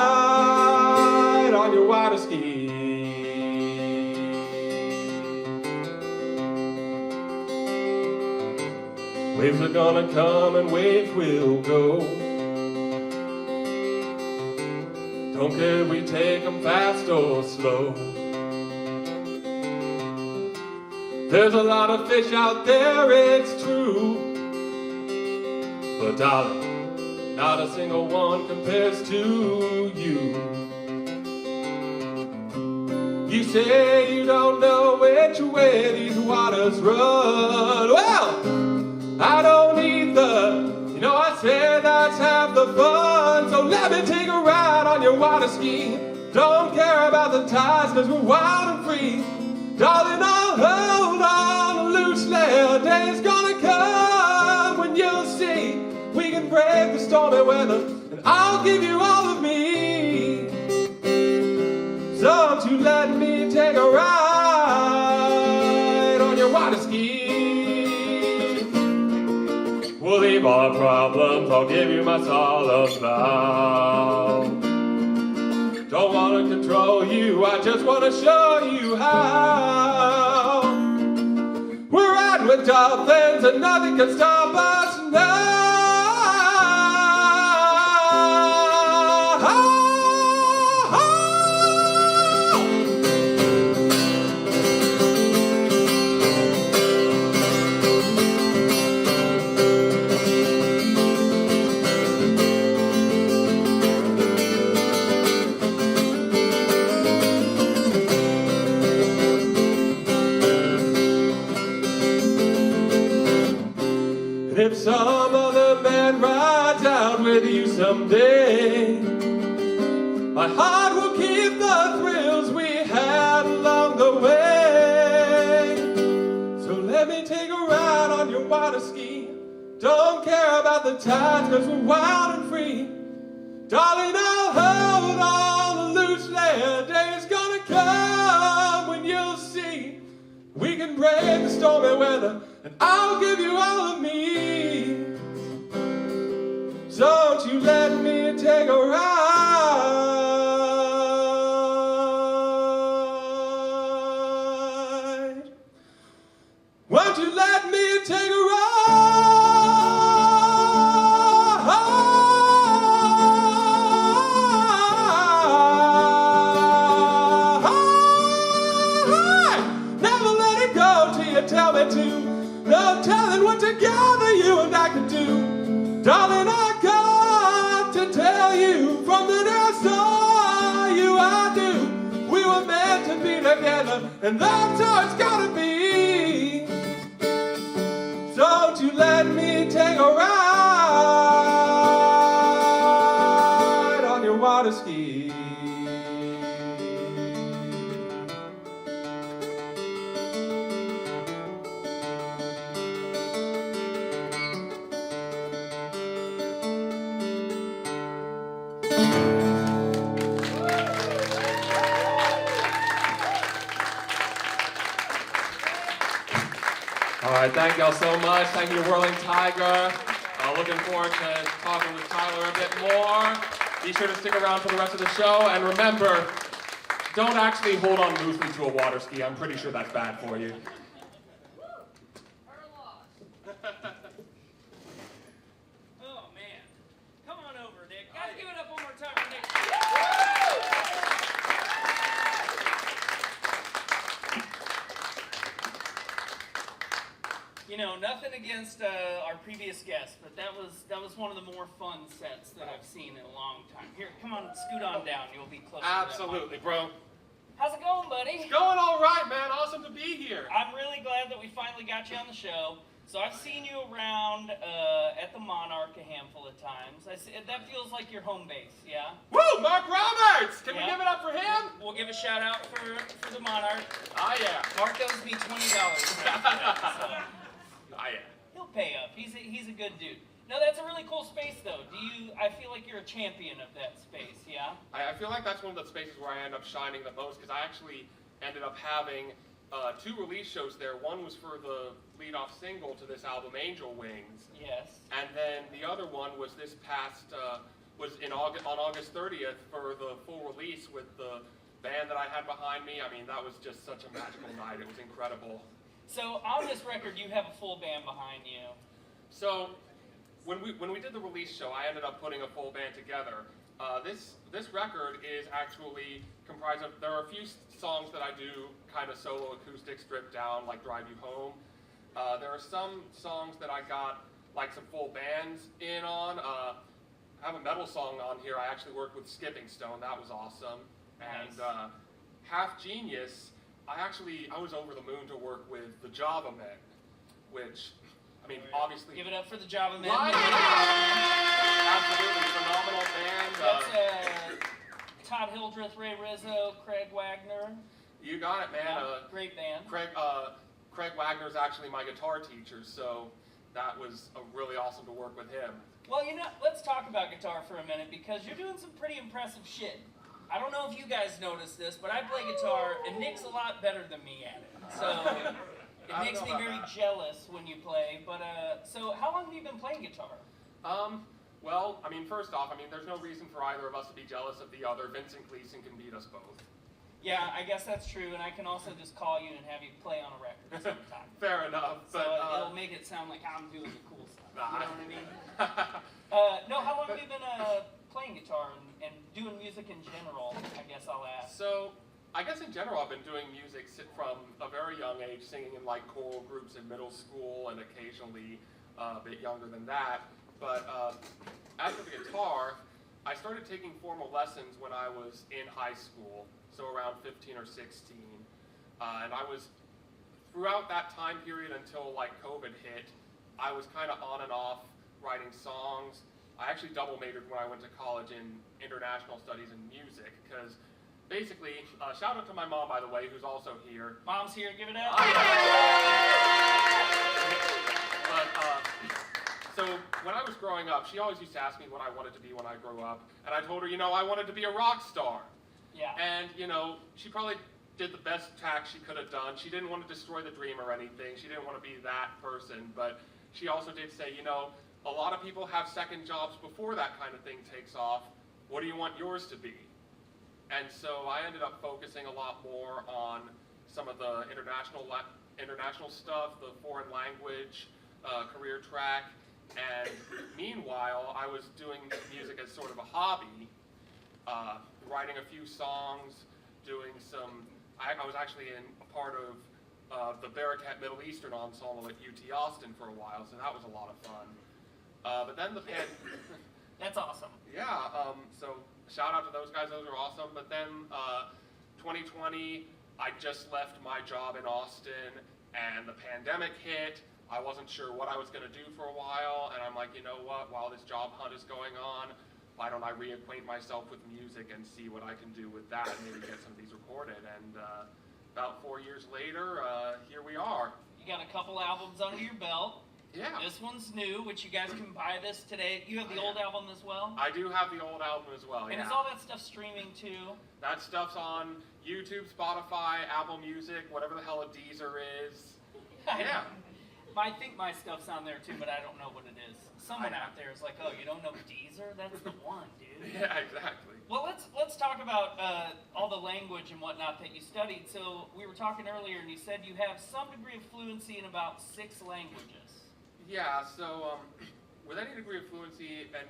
on your water ski. Waves are gonna come and waves will go. Don't care if we take them fast or slow. There's a lot of fish out there, it's true. But darling, not a single one compares to you. You say you don't know which way these waters run. Well, I don't either. You know, I said that's half the fun. So let me take a ride on your water ski. Don't care about the tides, cause we're wild and free. Darling, I'll hold on loosely. A day's gonna come when you'll see we can brave the stormy weather, and I'll give you all of me. So don't you let me take a ride on your water ski. We'll leave our problems, I'll give you my solemn vow. Don't want to control you, I just want to show you how. We're riding with dolphins and nothing can stop us now. If some other man rides out with you someday, my heart will keep the thrills we had along the way. So let me take a ride on your water ski. Don't care about the tides, cause we're wild and free. Darling, I'll hold on loosely. A day is gonna come when you'll see we can brave the stormy weather, and I'll give you all of me. So don't you let me take a ride. Won't you let me take a ride? Never let it go till you tell me to. No telling what together you and I can do. Darling, I got to tell you, from the day I saw you, I knew we were meant to be together, and that's how it's gotta be. So don't you let me take a ride on your water ski. All right, thank y'all so much. Thank you to Whirling Tiger. Looking forward to talking with Tyler a bit more. Be sure to stick around for the rest of the show. And remember, don't actually hold on loosely to a water ski. I'm pretty sure that's bad for you. Oh, man. Come on over, Nick. Guys, give it up one more time for Nick. You know, nothing against our previous guest, but that was one of the more fun sets that I've seen in a long time. Here, come on, scoot on down. You'll be closer. Absolutely, bro. How's it going, buddy? It's going all right, man. Awesome to be here. I'm really glad that we finally got you on the show. So I've seen you around at the Monarch a handful of times. That feels like your home base, yeah? Woo! Mark Roberts! Can we Yeah. give it up for him? We'll give a shout out for the Monarch. Ah, yeah. Mark owes me $20 for that, so Ah, yeah. he'll pay up. He's a good dude. No, that's a really cool space, though. I feel like you're a champion of that space, yeah? I feel like that's one of the spaces where I end up shining the most, because I actually ended up having 2 release shows there. One was for the lead-off single to this album, Angel Wings. Yes. And then the other one was this past, was on August 30th for the full release with the band that I had behind me. I mean, that was just such a magical night. It was incredible. So on this record, you have a full band behind you. So when we did the release show, I ended up putting a full band together. This record is actually comprised of, there are a few songs that I do kind of solo acoustic stripped down, like Drive You Home. There are some songs that I got like some full bands in on. I have a metal song on here. I actually worked with Skipping Stone. That was awesome. Nice. And Half Genius, I was over the moon to work with the Java Men, which, I mean, obviously. Give it up for the Java Men. Absolutely phenomenal band. That's Todd Hildreth, Ray Rizzo, Craig Wagner. You got it, man. Yeah, great band. Craig Wagner's actually my guitar teacher, so that was really awesome to work with him. Well, let's talk about guitar for a minute, because you're doing some pretty impressive shit. I don't know if you guys noticed this, but I play guitar, and Nick's a lot better than me at it. So it makes me very jealous when you play. But so how long have you been playing guitar? Well, I mean, first off, there's no reason for either of us to be jealous of the other. Vincent Gleason can beat us both. Yeah, I guess that's true, and I can also just call you and have you play on a record sometime. Fair enough. So but, it'll make it sound like I'm doing the cool stuff. Nah. You know what I mean? No, how long have you been playing guitar and doing music in general, I guess I'll ask? So, I guess in general I've been doing music from a very young age, singing in like choral groups in middle school and occasionally a bit younger than that. But as for the guitar, I started taking formal lessons when I was in high school, so around 15 or 16. And I was, throughout that time period until like COVID hit, I was kind of on and off writing songs. I actually double majored when I went to college in international studies and music, because basically, shout out to my mom, by the way, who's also here. Mom's here, give it up. So when I was growing up, she always used to ask me what I wanted to be when I grew up, and I told her, I wanted to be a rock star. Yeah. And, she probably did the best tack she could have done. She didn't want to destroy the dream or anything. She didn't want to be that person, but she also did say, a lot of people have second jobs before that kind of thing takes off. What do you want yours to be? And so I ended up focusing a lot more on some of the international stuff, the foreign language, career track. And meanwhile, I was doing music as sort of a hobby, writing a few songs, doing some, I was actually a part of the Bearcat Middle Eastern Ensemble at UT Austin for a while, so that was a lot of fun. But then the That's awesome. Yeah, so shout out to those guys, those are awesome. But then 2020, I just left my job in Austin, and the pandemic hit. I wasn't sure what I was going to do for a while, and I'm like, you know what, while this job hunt is going on, why don't I reacquaint myself with music and see what I can do with that, and maybe get some of these recorded. And about 4 years later, here we are. You got a couple albums under your belt. Yeah. This one's new, which you guys can buy this today. You have the old album as well? I do have the old album as well, and yeah. is all that stuff streaming too? That stuff's on YouTube, Spotify, Apple Music, whatever the hell a Deezer is. Yeah. I think my stuff's on there too, but I don't know what it is. Someone out there is like, oh, you don't know Deezer? That's the one, dude. Yeah, exactly. Well, let's talk about all the language and whatnot that you studied. So we were talking earlier, and you said you have some degree of fluency in about 6 languages. Yeah, so with any degree of fluency, and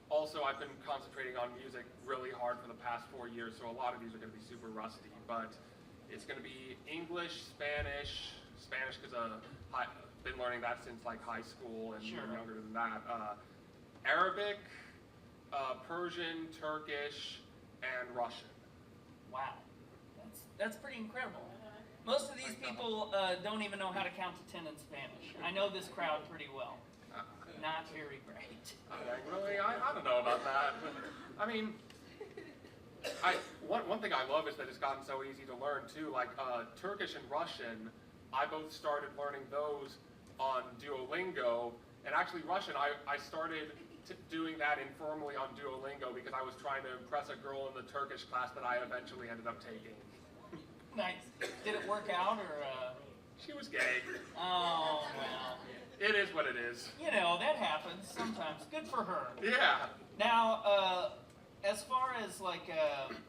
also I've been concentrating on music really hard for the past 4 years, so a lot of these are going to be super rusty, but it's going to be English, Spanish because I've been learning that since like high school and even younger than that, Arabic, Persian, Turkish, and Russian. Wow, that's pretty incredible. Most of these people don't even know how to count to 10 in Spanish. I know this crowd pretty well. Not very great. Really? I don't know about that. I mean, one thing I love is that it's gotten so easy to learn too. Like Turkish and Russian, I both started learning those on Duolingo, And actually Russian, I started doing that informally on Duolingo because I was trying to impress a girl in the Turkish class that I eventually ended up taking. Nice. Did it work out, or? She was gay. Oh, well. It is what it is. You know, that happens sometimes. Good for her. Yeah. Now, as far as like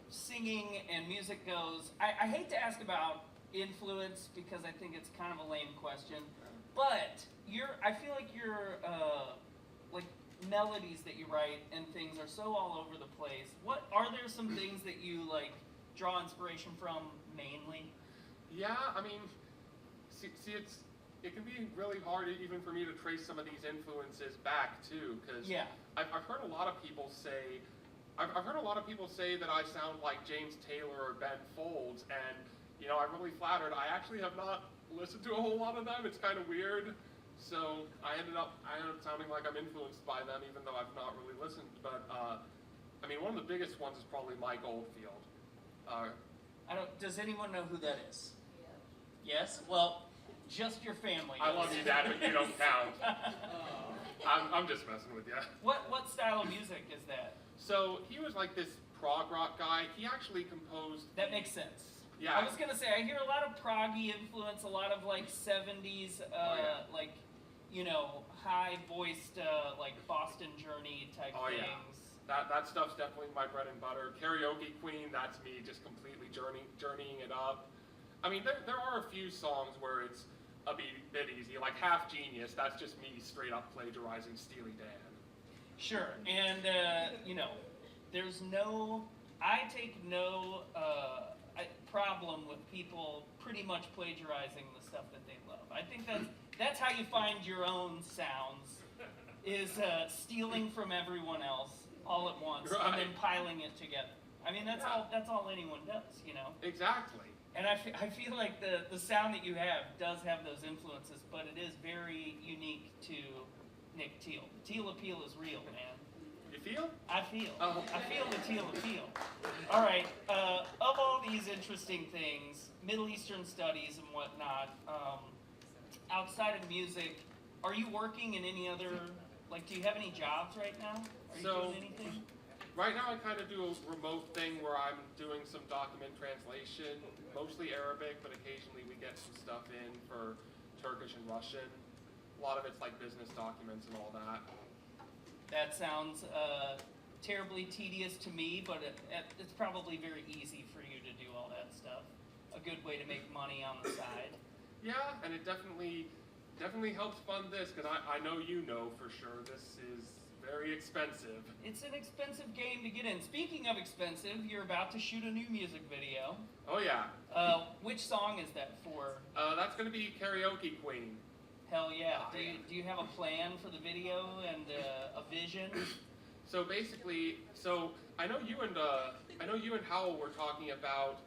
singing and music goes, I hate to ask about influence because I think it's kind of a lame question, but I feel like your like melodies that you write and things are so all over the place. What are there some things that you like draw inspiration from mainly? Yeah, I mean, see it can be really hard even for me to trace some of these influences back too, because yeah. I've heard a lot of people say, I've heard a lot of people say that I sound like James Taylor or Ben Folds, and you know, I'm really flattered. I actually have not listened to a whole lot of them. It's kind of weird. So I ended up sounding like I'm influenced by them, even though I've not really listened. But I mean, one of the biggest ones is probably Mike Oldfield. Does anyone know who that is? Yes. Well, just your family. I love you, Dad, but you don't count. I'm just messing with you. What style of music is that? So he was like this prog rock guy. He actually composed. That makes sense. Yeah. I was gonna say I hear a lot of proggy influence, a lot of like '70s, like, you know, high-voiced like Boston Journey type things. Yeah. That stuff's definitely my bread and butter. Karaoke Queen, that's me just completely journeying it up. I mean, there are a few songs where it's a bit easy, like Half Genius. That's just me straight up plagiarizing Steely Dan. Sure, and you know, I take no problem with people pretty much plagiarizing the stuff that they love. I think that's how you find your own sounds, is stealing from everyone else all at once, right, and then piling it together. I mean, that's all anyone does, you know? Exactly. And I feel like the sound that you have does have those influences, but it is very unique to Nick Teale. The Teale appeal is real, man. You feel? I feel. Oh. I feel the Teale appeal. All right. Of all these interesting things, Middle Eastern studies and whatnot, outside of music, are you working in any other? Like, do you have any jobs right now? Are you doing anything? Right now I kind of do a remote thing where I'm doing some document translation, mostly Arabic, but occasionally we get some stuff in for Turkish and Russian. A lot of it's like business documents and all that. That sounds terribly tedious to me, but it's probably very easy for you to do all that stuff. A good way to make money on the side. Yeah, and it definitely helps fund this, because I know you know for sure this is very expensive. It's an expensive game to get in. Speaking of expensive, you're about to shoot a new music video. Oh yeah. Which song is that for? That's going to be Karaoke Queen. Hell yeah. Do you have a plan for the video and a vision? So basically, I know you and Howell were talking about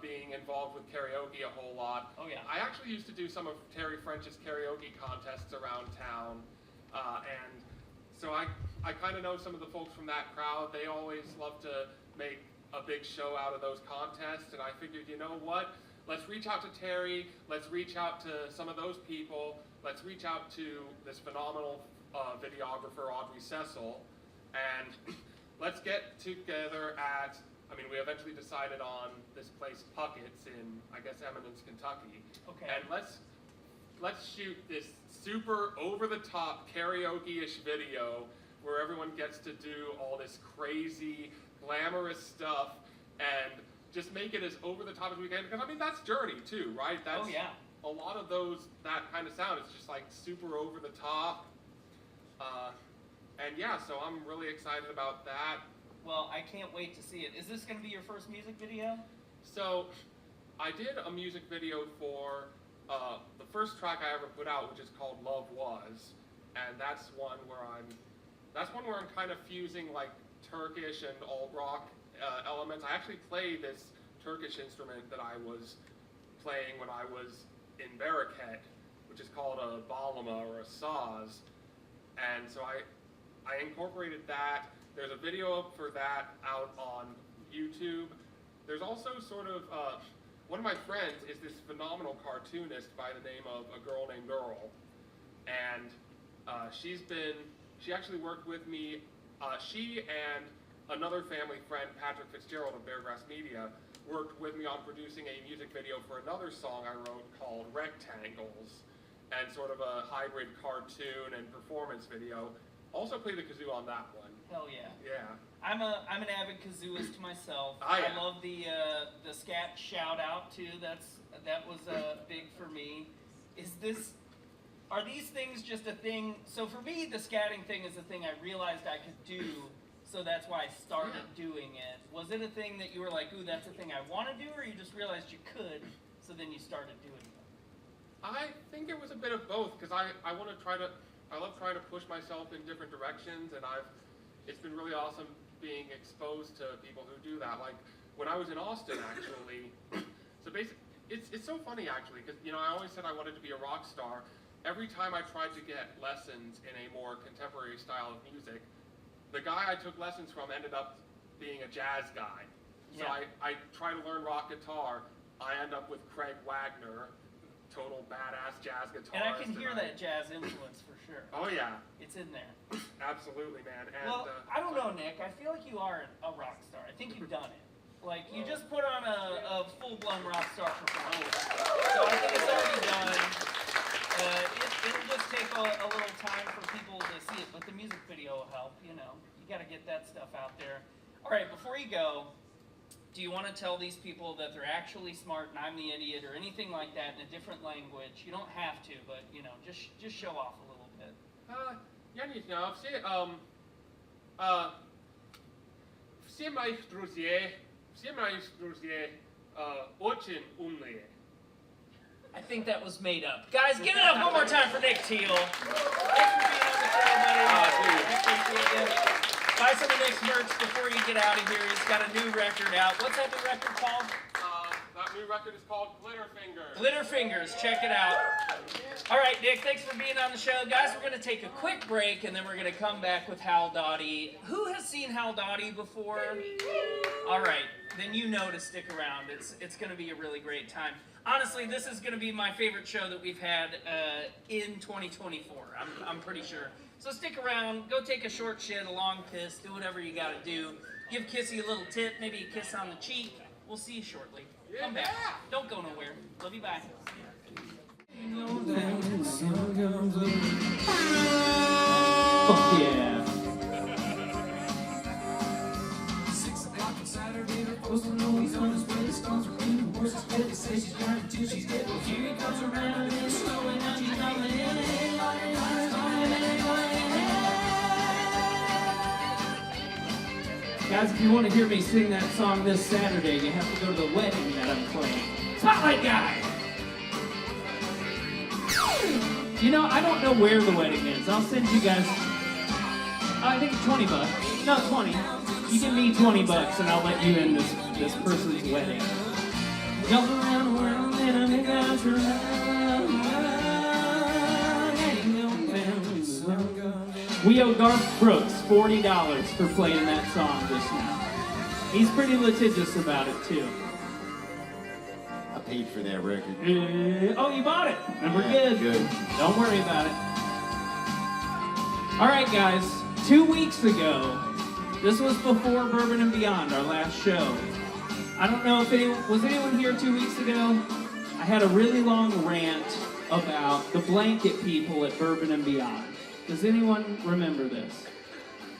being involved with karaoke a whole lot. Oh yeah. I actually used to do some of Terry French's karaoke contests around town, and so I kind of know some of the folks from that crowd. They always love to make a big show out of those contests, and I figured, you know what? Let's reach out to Terry. Let's reach out to some of those people. Let's reach out to this phenomenal videographer, Audrey Cecil, and let's get together at, we eventually decided on this place, Puckett's in, I guess, Eminence, Kentucky. Okay. And let's shoot this super over-the-top karaoke-ish video where everyone gets to do all this crazy, glamorous stuff and just make it as over-the-top as we can. Because, that's Journey, too, right? That's, oh, yeah. A lot of that kind of sound is just like super over-the-top. And yeah, so I'm really excited about that. Well, I can't wait to see it. Is this going to be your first music video? So, I did a music video for the first track I ever put out, which is called Love Was, and that's one where I'm kind of fusing like Turkish and alt rock elements. I actually play this Turkish instrument that I was playing when I was in Bereket, which is called a balama or a saz, and so I incorporated that. There's a video up for that out on YouTube. There's also sort of, one of my friends is this phenomenal cartoonist by the name of A Girl Named Earl. And She actually worked with me. She and another family friend, Patrick Fitzgerald of Beargrass Media, worked with me on producing a music video for another song I wrote called Rectangles, and sort of a hybrid cartoon and performance video. Also played the kazoo on that one. Hell yeah. Yeah. I'm an avid kazooist myself. Oh, yeah. I love the scat shout out too. That was big for me. Are these things just a thing? So for me, the scatting thing is a thing I realized I could do, so that's why I started doing it. Was it a thing that you were like, ooh, that's a thing I want to do, or you just realized you could, so then you started doing it? I think it was a bit of both, because I love trying to push myself in different directions, and it's been really awesome being exposed to people who do that. Like when I was in Austin, actually. So basically, it's so funny actually, because I always said I wanted to be a rock star. Every time I tried to get lessons in a more contemporary style of music, the guy I took lessons from ended up being a jazz guy. So Yeah. I try to learn rock guitar. I end up with Craig Wagner, total badass jazz guitarist. And I can hear that jazz influence for sure. Oh yeah, It's in there. absolutely, man. And Well, I don't know, Nick. I feel like you are a rock star. I think you've done it. Like, you just put on a full-blown rock star performance. So I think it's already done. It'll just take a little time for people to see it, but the music video will help, You got to get that stuff out there. All right, before you go, do you want to tell these people that they're actually smart and I'm the idiot or anything like that in a different language? You don't have to, but, just show off a little bit. Я не знаю, все мои друзья очень умные. I think that was made up. Guys, give it up one more time for Nick Teale. Thanks for being on the show, buddy. Appreciate you. Buy some of Nick's merch before you get out of here. He's got a new record out. What's that new record called? That new record is called Glitter Fingers. Glitter Fingers. Check it out. All right, Nick, thanks for being on the show. Guys, we're going to take a quick break, and then we're going to come back with Howell Dawdy. Who has seen Howell Dawdy before? All right, then you know to stick around. It's going to be a really great time. Honestly, this is going to be my favorite show that we've had in 2024. I'm pretty sure. So stick around. Go take a short shit, a long piss. Do whatever you got to do. Give Kissy a little tip, maybe a kiss on the cheek. We'll see you shortly. Come back. Don't go nowhere. Love you. Bye. Fuck yeah. 6 o'clock on Saturday, the post know he's on his way. The stones are in the horses, but they say she's trying to do, she's dead. Well, here he comes around and it's slowing down, she's coming in. Guys, if you want to hear me sing that song this Saturday, you have to go to the wedding that I'm playing. Spotlight guy! I don't know where the wedding is. I'll send you guys, I think it's $20. No, 20. You give me $20 and I'll let you in this person's wedding. Jump around the world and I'm in We owe Garth Brooks $40 for playing that song just now. He's pretty litigious about it too. I paid for that record. Oh, you bought it. Then we're Yeah, good. good. Don't worry about it. All right, guys. 2 weeks ago, this was before Bourbon and Beyond, our last show. I don't know if anyone here 2 weeks ago? I had a really long rant about the blanket people at Bourbon and Beyond. Does anyone remember this?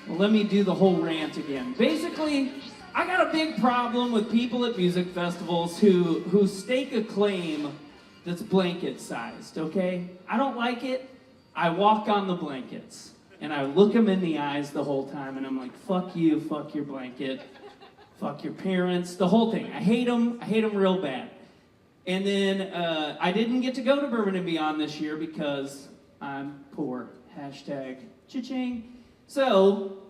Well, let me do the whole rant again. Basically, I got a big problem with people at music festivals who stake a claim that's blanket-sized, okay? I don't like it. I walk on the blankets, and I look them in the eyes the whole time, and I'm like, fuck you, fuck your blanket, fuck your parents, the whole thing. I hate them real bad. And then I didn't get to go to Bourbon and Beyond this year because I'm poor. Hashtag cha-ching. So,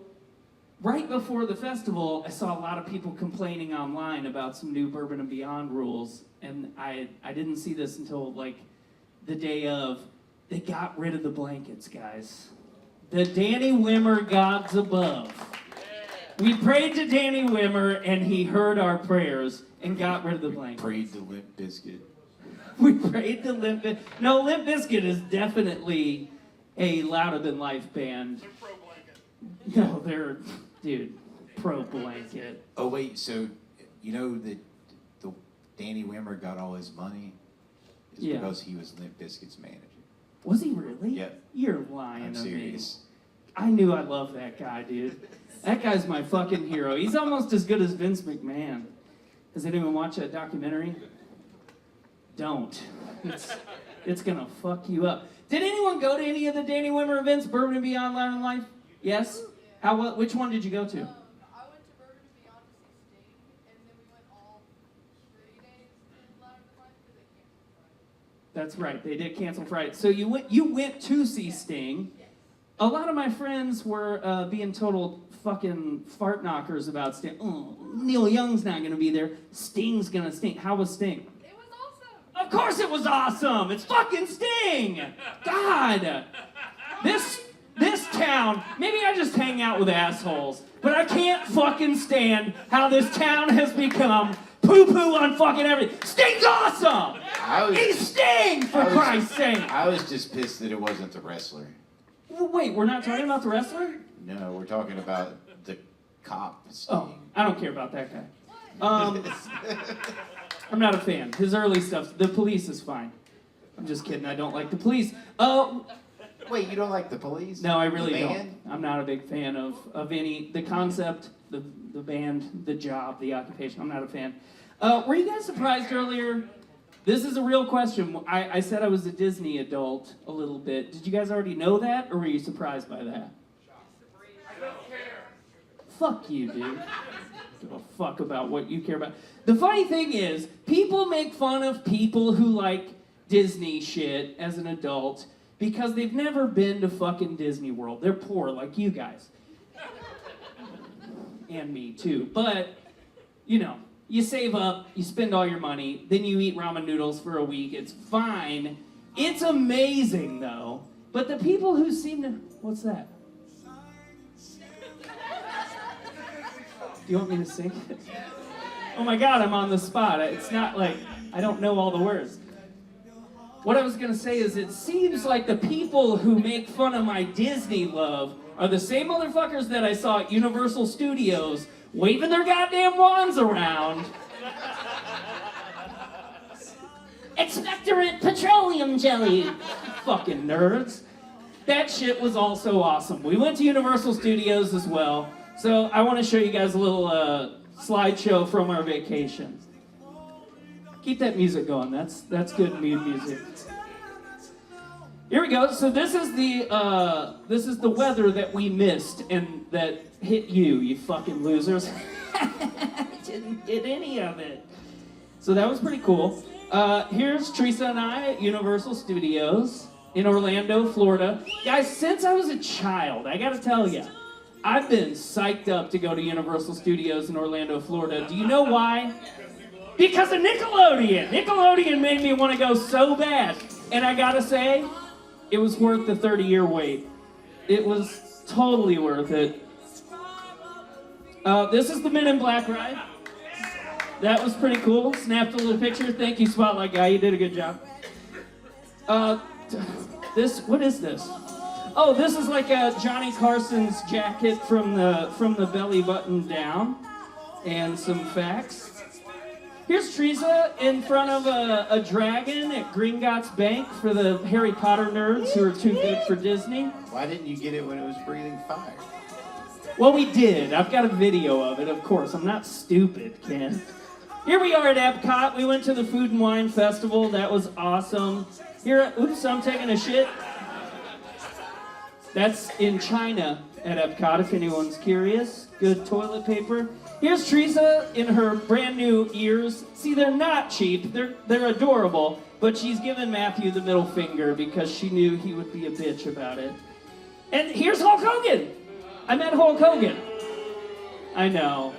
right before the festival, I saw a lot of people complaining online about some new Bourbon and Beyond rules, and I didn't see this until like the day of. They got rid of the blankets, guys. The Danny Wimmer gods above. We prayed to Danny Wimmer, and he heard our prayers and got rid of the blankets. Prayed to Limp Bizkit. We prayed to Limp Bizkit. No, Limp Bizkit is definitely a louder than life band. No, they're, dude, pro blanket. Oh wait, so you know that the Danny Wimmer got all his money is Yeah. because he was Limp Bizkit's manager. Was he really? Yep. You're lying I'm to serious. me. I knew I loved that guy, dude. That guy's my fucking hero. He's almost as good as Vince McMahon. Has anyone watched that documentary? Don't. It's gonna fuck you up. Did anyone go to any of the Danny Wimmer events, Bourbon and Beyond, Louder Than Life? Yes? Which one did you go to? I went to Bourbon and Beyond to see Sting, and then we went all 3 days in Louder Than Life because they canceled Friday. That's right, they did cancel Friday. So you went to see Sting. A lot of my friends were being total fucking fart knockers about Sting. Oh, Neil Young's not gonna be there. Sting's gonna Sting. How was Sting? It was awesome. Of course it was awesome. It's fucking Sting. God. This town, maybe I just hang out with assholes, but I can't fucking stand how this town has become poo-poo on fucking everything. Sting's awesome. He's Sting, for Christ's sake. I was just pissed that it wasn't the wrestler. Wait, we're not talking about the wrestler? No, we're talking about the cop. Sting. Oh, I don't care about that guy. I'm not a fan. His early stuff, the Police is fine. I'm just kidding, I don't like the Police. Wait, you don't like the Police? No, I really The don't. band? I'm not a big fan of any, the concept, the band, the job, the occupation. I'm not a fan. Were you guys surprised earlier? This is a real question. I said I was a Disney adult a little bit. Did you guys already know that, or were you surprised by that? I don't care. Fuck you, dude. Give a fuck about what you care about. The funny thing is, people make fun of people who like Disney shit as an adult because they've never been to fucking Disney World. They're poor like you guys. And me too. But, you know, you save up, you spend all your money, then you eat ramen noodles for a week. It's fine. It's amazing, though. But the people who seem to... What's that? Do you want me to sing it? Oh my God, I'm on the spot. It's not like I don't know all the words. What I was going to say is it seems like the people who make fun of my Disney love are the same motherfuckers that I saw at Universal Studios waving their goddamn wands around. Expectorant petroleum jelly. Fucking nerds. That shit was also awesome. We went to Universal Studios as well. So I want to show you guys a little slideshow from our vacation. Keep that music going. That's good mood music. Here we go. So this is the weather that we missed and that hit you fucking losers. Didn't get any of it. So that was pretty cool. Here's Teresa and I at Universal Studios in Orlando, Florida. Guys, since I was a child, I gotta tell you, I've been psyched up to go to Universal Studios in Orlando, Florida. Do you know why? Because of Nickelodeon. Nickelodeon made me want to go so bad. And I gotta say, it was worth the 30-year wait. It was totally worth it. This is the Men in Black ride. That was pretty cool. Snapped a little picture. Thank you, Spotlight Guy. You did a good job. What is this? Oh, this is like a Johnny Carson's jacket from the belly button down. And some facts. Here's Teresa in front of a dragon at Gringotts Bank for the Harry Potter nerds who are too good for Disney. Why didn't you get it when it was breathing fire? Well, we did. I've got a video of it, of course. I'm not stupid, Ken. Here we are at Epcot. We went to the Food and Wine Festival. That was awesome. Oops, I'm taking a shit. That's in China at Epcot, if anyone's curious. Good toilet paper. Here's Teresa in her brand new ears. See, they're not cheap. They're adorable. But she's giving Matthew the middle finger because she knew he would be a bitch about it. And here's Hulk Hogan. I met Hulk Hogan. I know.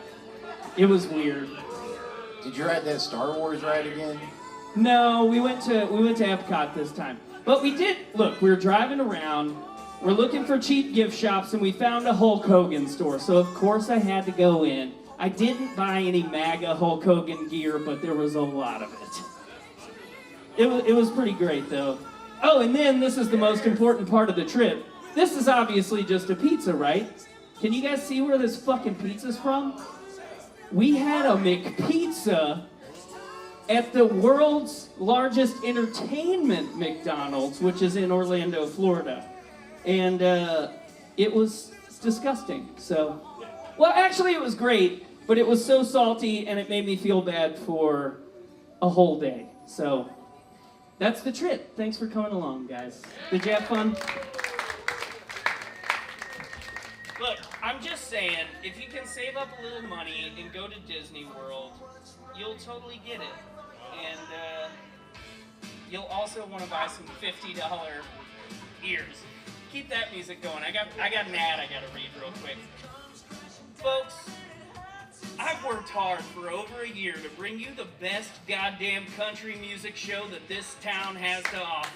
It was weird. Did you ride that Star Wars ride again? No, we went to Epcot this time. But we did, look, we were driving around, we're looking for cheap gift shops, and we found a Hulk Hogan store. So of course I had to go in. I didn't buy any MAGA Hulk Hogan gear, but there was a lot of it. It was pretty great though. Oh, and then this is the most important part of the trip. This is obviously just a pizza, right? Can you guys see where this fucking pizza's from? We had a McPizza at the world's largest entertainment McDonald's, which is in Orlando, Florida. And it was disgusting. So, well, actually it was great, but it was so salty and it made me feel bad for a whole day. So, that's the trip. Thanks for coming along, guys. Did you have fun? Look, I'm just saying, if you can save up a little money and go to Disney World, you'll totally get it. And you'll also want to buy some $50 ears. Keep that music going. I got an ad I gotta read real quick. Folks, I've worked hard for over a year to bring you the best goddamn country music show that this town has to offer.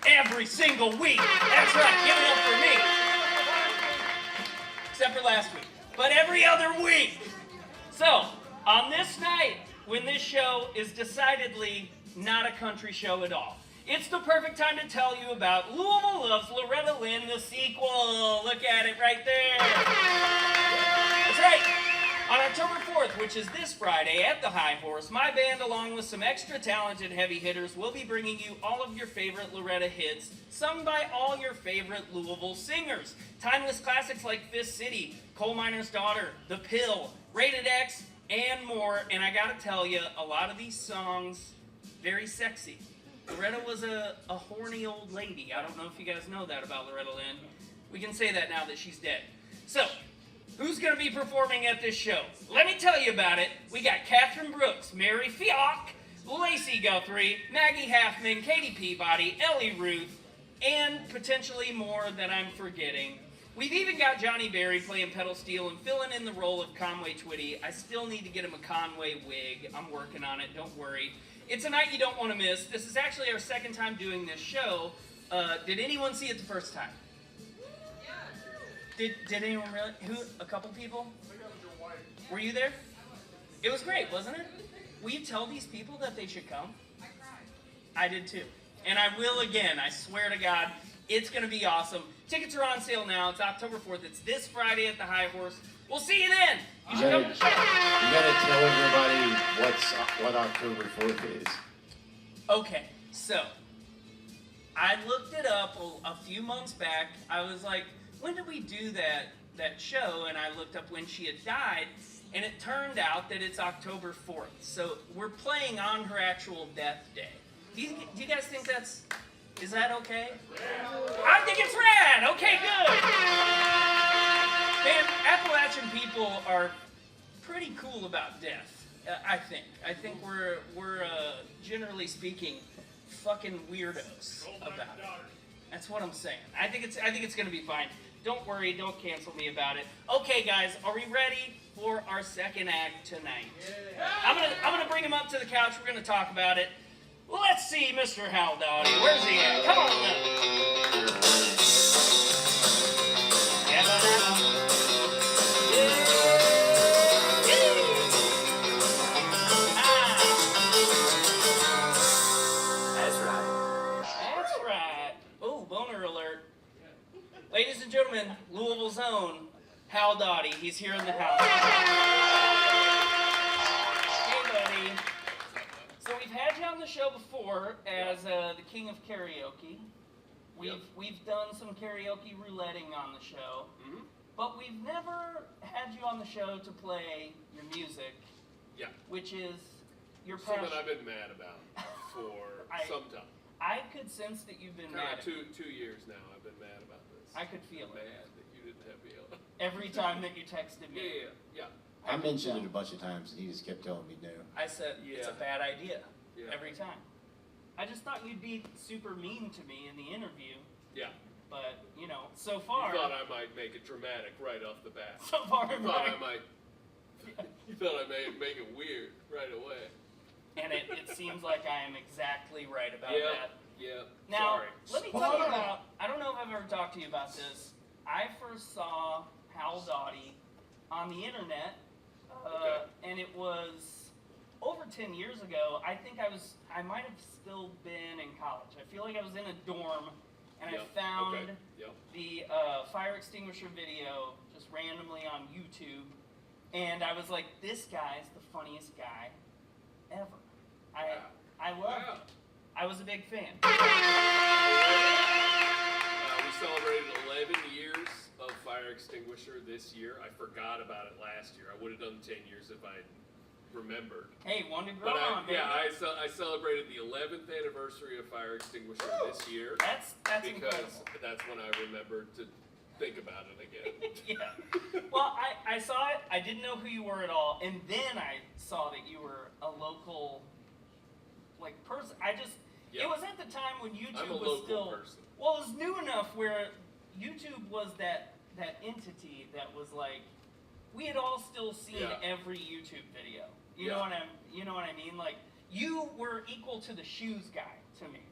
Every single week. That's right, give it up for me. Except for last week. But every other week. So, on this night, when this show is decidedly not a country show at all, it's the perfect time to tell you about Louisville Loves Loretta Lynn, the sequel. Look at it right there. That's right. On October 4th, which is this Friday at the High Horse, my band, along with some extra talented heavy hitters, will be bringing you all of your favorite Loretta hits, sung by all your favorite Louisville singers. Timeless classics like Fist City, Coal Miner's Daughter, The Pill, Rated X, and more. And I gotta tell you, a lot of these songs, very sexy. Loretta was a horny old lady. I don't know if you guys know that about Loretta Lynn. We can say that now that she's dead. So, who's going to be performing at this show? Let me tell you about it. We got Catherine Brooks, Mary Fioc, Lacey Guthrie, Maggie Halfman, Katie Peabody, Ellie Ruth, and potentially more that I'm forgetting. We've even got Johnny Berry playing pedal steel and filling in the role of Conway Twitty. I still need to get him a Conway wig. I'm working on it, don't worry. It's a night you don't want to miss. This is actually our second time doing this show. Did anyone see it the first time? Did anyone really? Who? A couple people? Were you there? It was great, wasn't it? Will you tell these people that they should come? I did too. And I will again, I swear to God. It's going to be awesome. Tickets are on sale now. It's October 4th. It's this Friday at the High Horse. We'll see you then. You should come to the show. You gotta tell everybody what October 4th is. Okay, so I looked it up a few months back. I was like, when did we do that show? And I looked up when she had died, and it turned out that it's October 4th. So we're playing on her actual death day. Do you guys think is that okay? I think it's rad! Okay, good! Man, Appalachian people are pretty cool about death, I think. I think we're generally speaking, fucking weirdos about it. That's what I'm saying. I think it's gonna be fine. Don't worry, don't cancel me about it. Okay, guys, are we ready for our second act tonight? I'm gonna bring him up to the couch. We're gonna talk about it. Let's see, Mr. Howell Dawdy. Where's he at? Come on up. That's right. That's right. Oh, boner alert. Ladies and gentlemen, Louisville's own Howell Dawdy. He's here in the house. Hey, buddy. So we've had you on the show before as the king of karaoke. We've done some karaoke rouletting on the show, but we've never had you on the show to play your music. Yeah. Which is your passion. Something I've been mad about for some time. I could sense that you've been mad. Two years now I've been mad about this. I could feel mad it. that you didn't have me on. Every time that you texted me. Yeah. I mentioned it a bunch of times, and he just kept telling me no. I said, it's a bad idea. Yeah. Every time. I just thought you'd be super mean to me in the interview. Yeah. But, so far. You thought I might make it dramatic right off the bat. So far, You thought I might make it weird right away. And it seems like I am exactly right about that. Yeah. Now, Sorry. let me tell you about, I don't know if I've ever talked to you about this. I first saw Howell Dawdy on the internet, and it was over 10 years ago, I think I might have still been in college. I feel like I was in a dorm, and I found the fire extinguisher video just randomly on YouTube, and I was like, this guy's the funniest guy ever. I loved it. I was a big fan. We celebrated 11 years of fire extinguisher this year. I forgot about it last year. I would have done 10 years if I remembered. Hey, one to grow But on, baby. I celebrated the 11th anniversary of fire extinguisher this year. That's because incredible. that's when I remembered to think about it again. Yeah. Well, I saw it. I didn't know who you were at all, and then I saw that you were a local, person. It was at the time when YouTube I'm a was local still. person. Well, it was new enough where YouTube was that entity that was like, we had all still seen every YouTube video. You know what I mean? Like, you were equal to the shoes guy to me.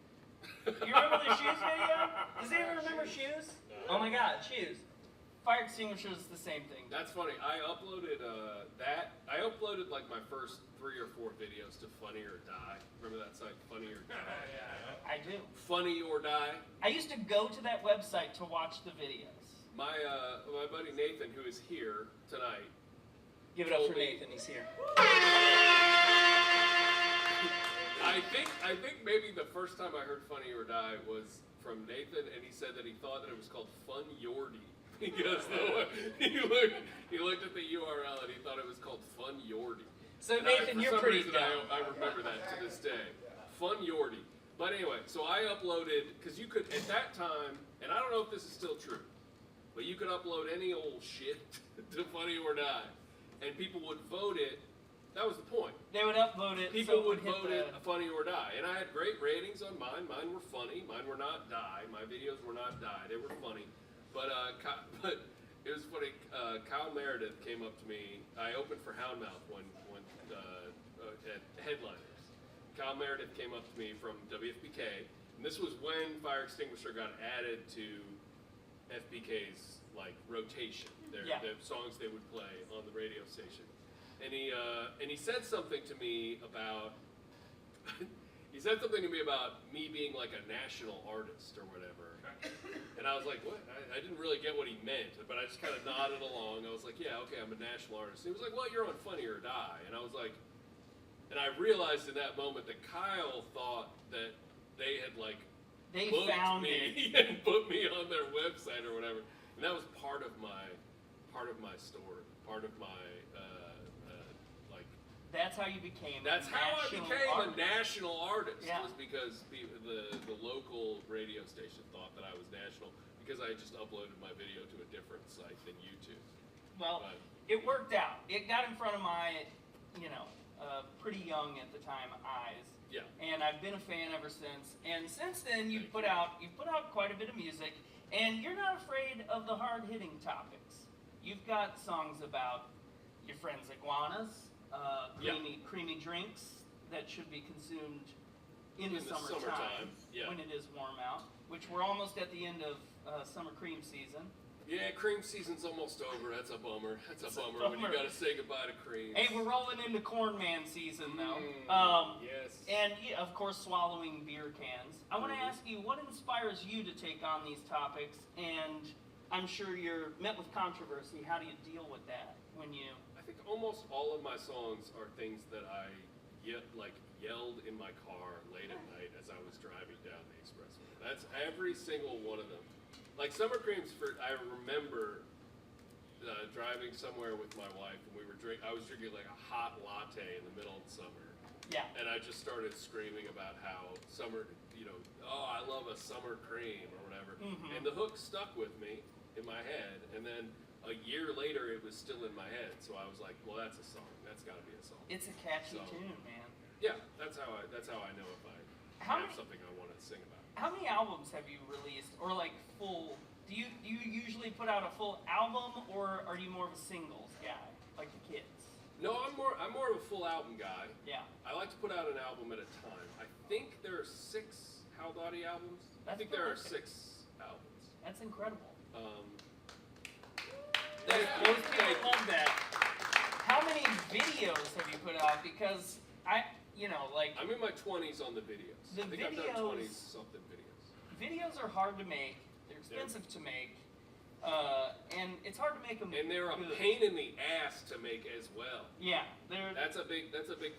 You remember the shoes video? Does anyone remember shoes? Oh my God, shoes. Fire extinguishers is the same thing. That's funny. I uploaded I uploaded like my first 3 or 4 videos to Funny or Die. Remember that site, Funny or Die? I do. Funny or Die. I used to go to that website to watch the videos. My buddy Nathan, who is here tonight. Give it up for Nathan. He's here. I think maybe the first time I heard Funny or Die was from Nathan, and he said that he thought that it was called Fun Yordy. Because he looked at the URL and he thought it was called Fun Yordy. So Nathan, you're pretty dumb. I remember that to this day. Fun Yordy. But anyway, so I uploaded, because you could, at that time, and I don't know if this is still true, but you could upload any old shit to Funny or Die, and people would vote it. That was the point. They would upvote it. People so would vote it Funny or Die. And I had great ratings on mine. Mine were funny. Mine were not die. My videos were not die. They were funny. But it was funny. Kyle Meredith came up to me. I opened for Houndmouth when at Headliners. Kyle Meredith came up to me from WFPK, and this was when Fire Extinguisher got added to FPK's rotation. The songs they would play on the radio station, and he said something to me about me being like a national artist or whatever. And I was like, what? I didn't really get what he meant, but I just kind of nodded along. I was like, yeah, okay, I'm a national artist. And he was like, well, you're on Funny or Die. And I was like, and I realized in that moment that Kyle thought that they had they booked found me it and put me on their website or whatever. And that was part of my story, part of my That's how you became. That's how I became a national artist. Yeah. Was because the local radio station thought that I was national because I just uploaded my video to a different site than YouTube. Well, it worked out. It got in front of my, pretty young at the time eyes. Yeah. And I've been a fan ever since. And since then, you've put out quite a bit of music, and you're not afraid of the hard-hitting topics. You've got songs about your friends iguanas. Creamy drinks that should be consumed in the summertime when it is warm out, which we're almost at the end of summer cream season. Yeah, cream season's almost over. That's a bummer. When you gotta say goodbye to cream. Hey, we're rolling into Corn Man season though. Yes. And of course, swallowing beer cans. I want to ask you, what inspires you to take on these topics? And I'm sure you're met with controversy. How do you deal with that when you? I think almost all of my songs are things that I yelled in my car late at night as I was driving down the expressway. That's every single one of them. Like Summer Creams, I remember driving somewhere with my wife, and I was drinking like a hot latte in the middle of the summer. Yeah. And I just started screaming about how summer, I love a summer cream or whatever. Mm-hmm. And the hook stuck with me in my head, and then a year later, it was still in my head, so I was like, "Well, that's a song. That's got to be a song." It's a catchy tune, man. Yeah, that's how I know if I have something I want to sing about. How many albums have you released, or full? Do you usually put out a full album, or are you more of a singles guy, like the kids? No, I'm more of a full album guy. Yeah. I like to put out an album at a time. I think there are 6 Howell Dawdy albums. I think there are 6 albums. That's incredible. Thank Most people love that. How many videos have you put out? Because like I'm in my 20s on the videos. The I think I've done videos- 20 something videos. videos are hard to make. They're expensive to make, and it's hard to make them. And they're a good. pain in the ass to make as well. Yeah, they're. That's a big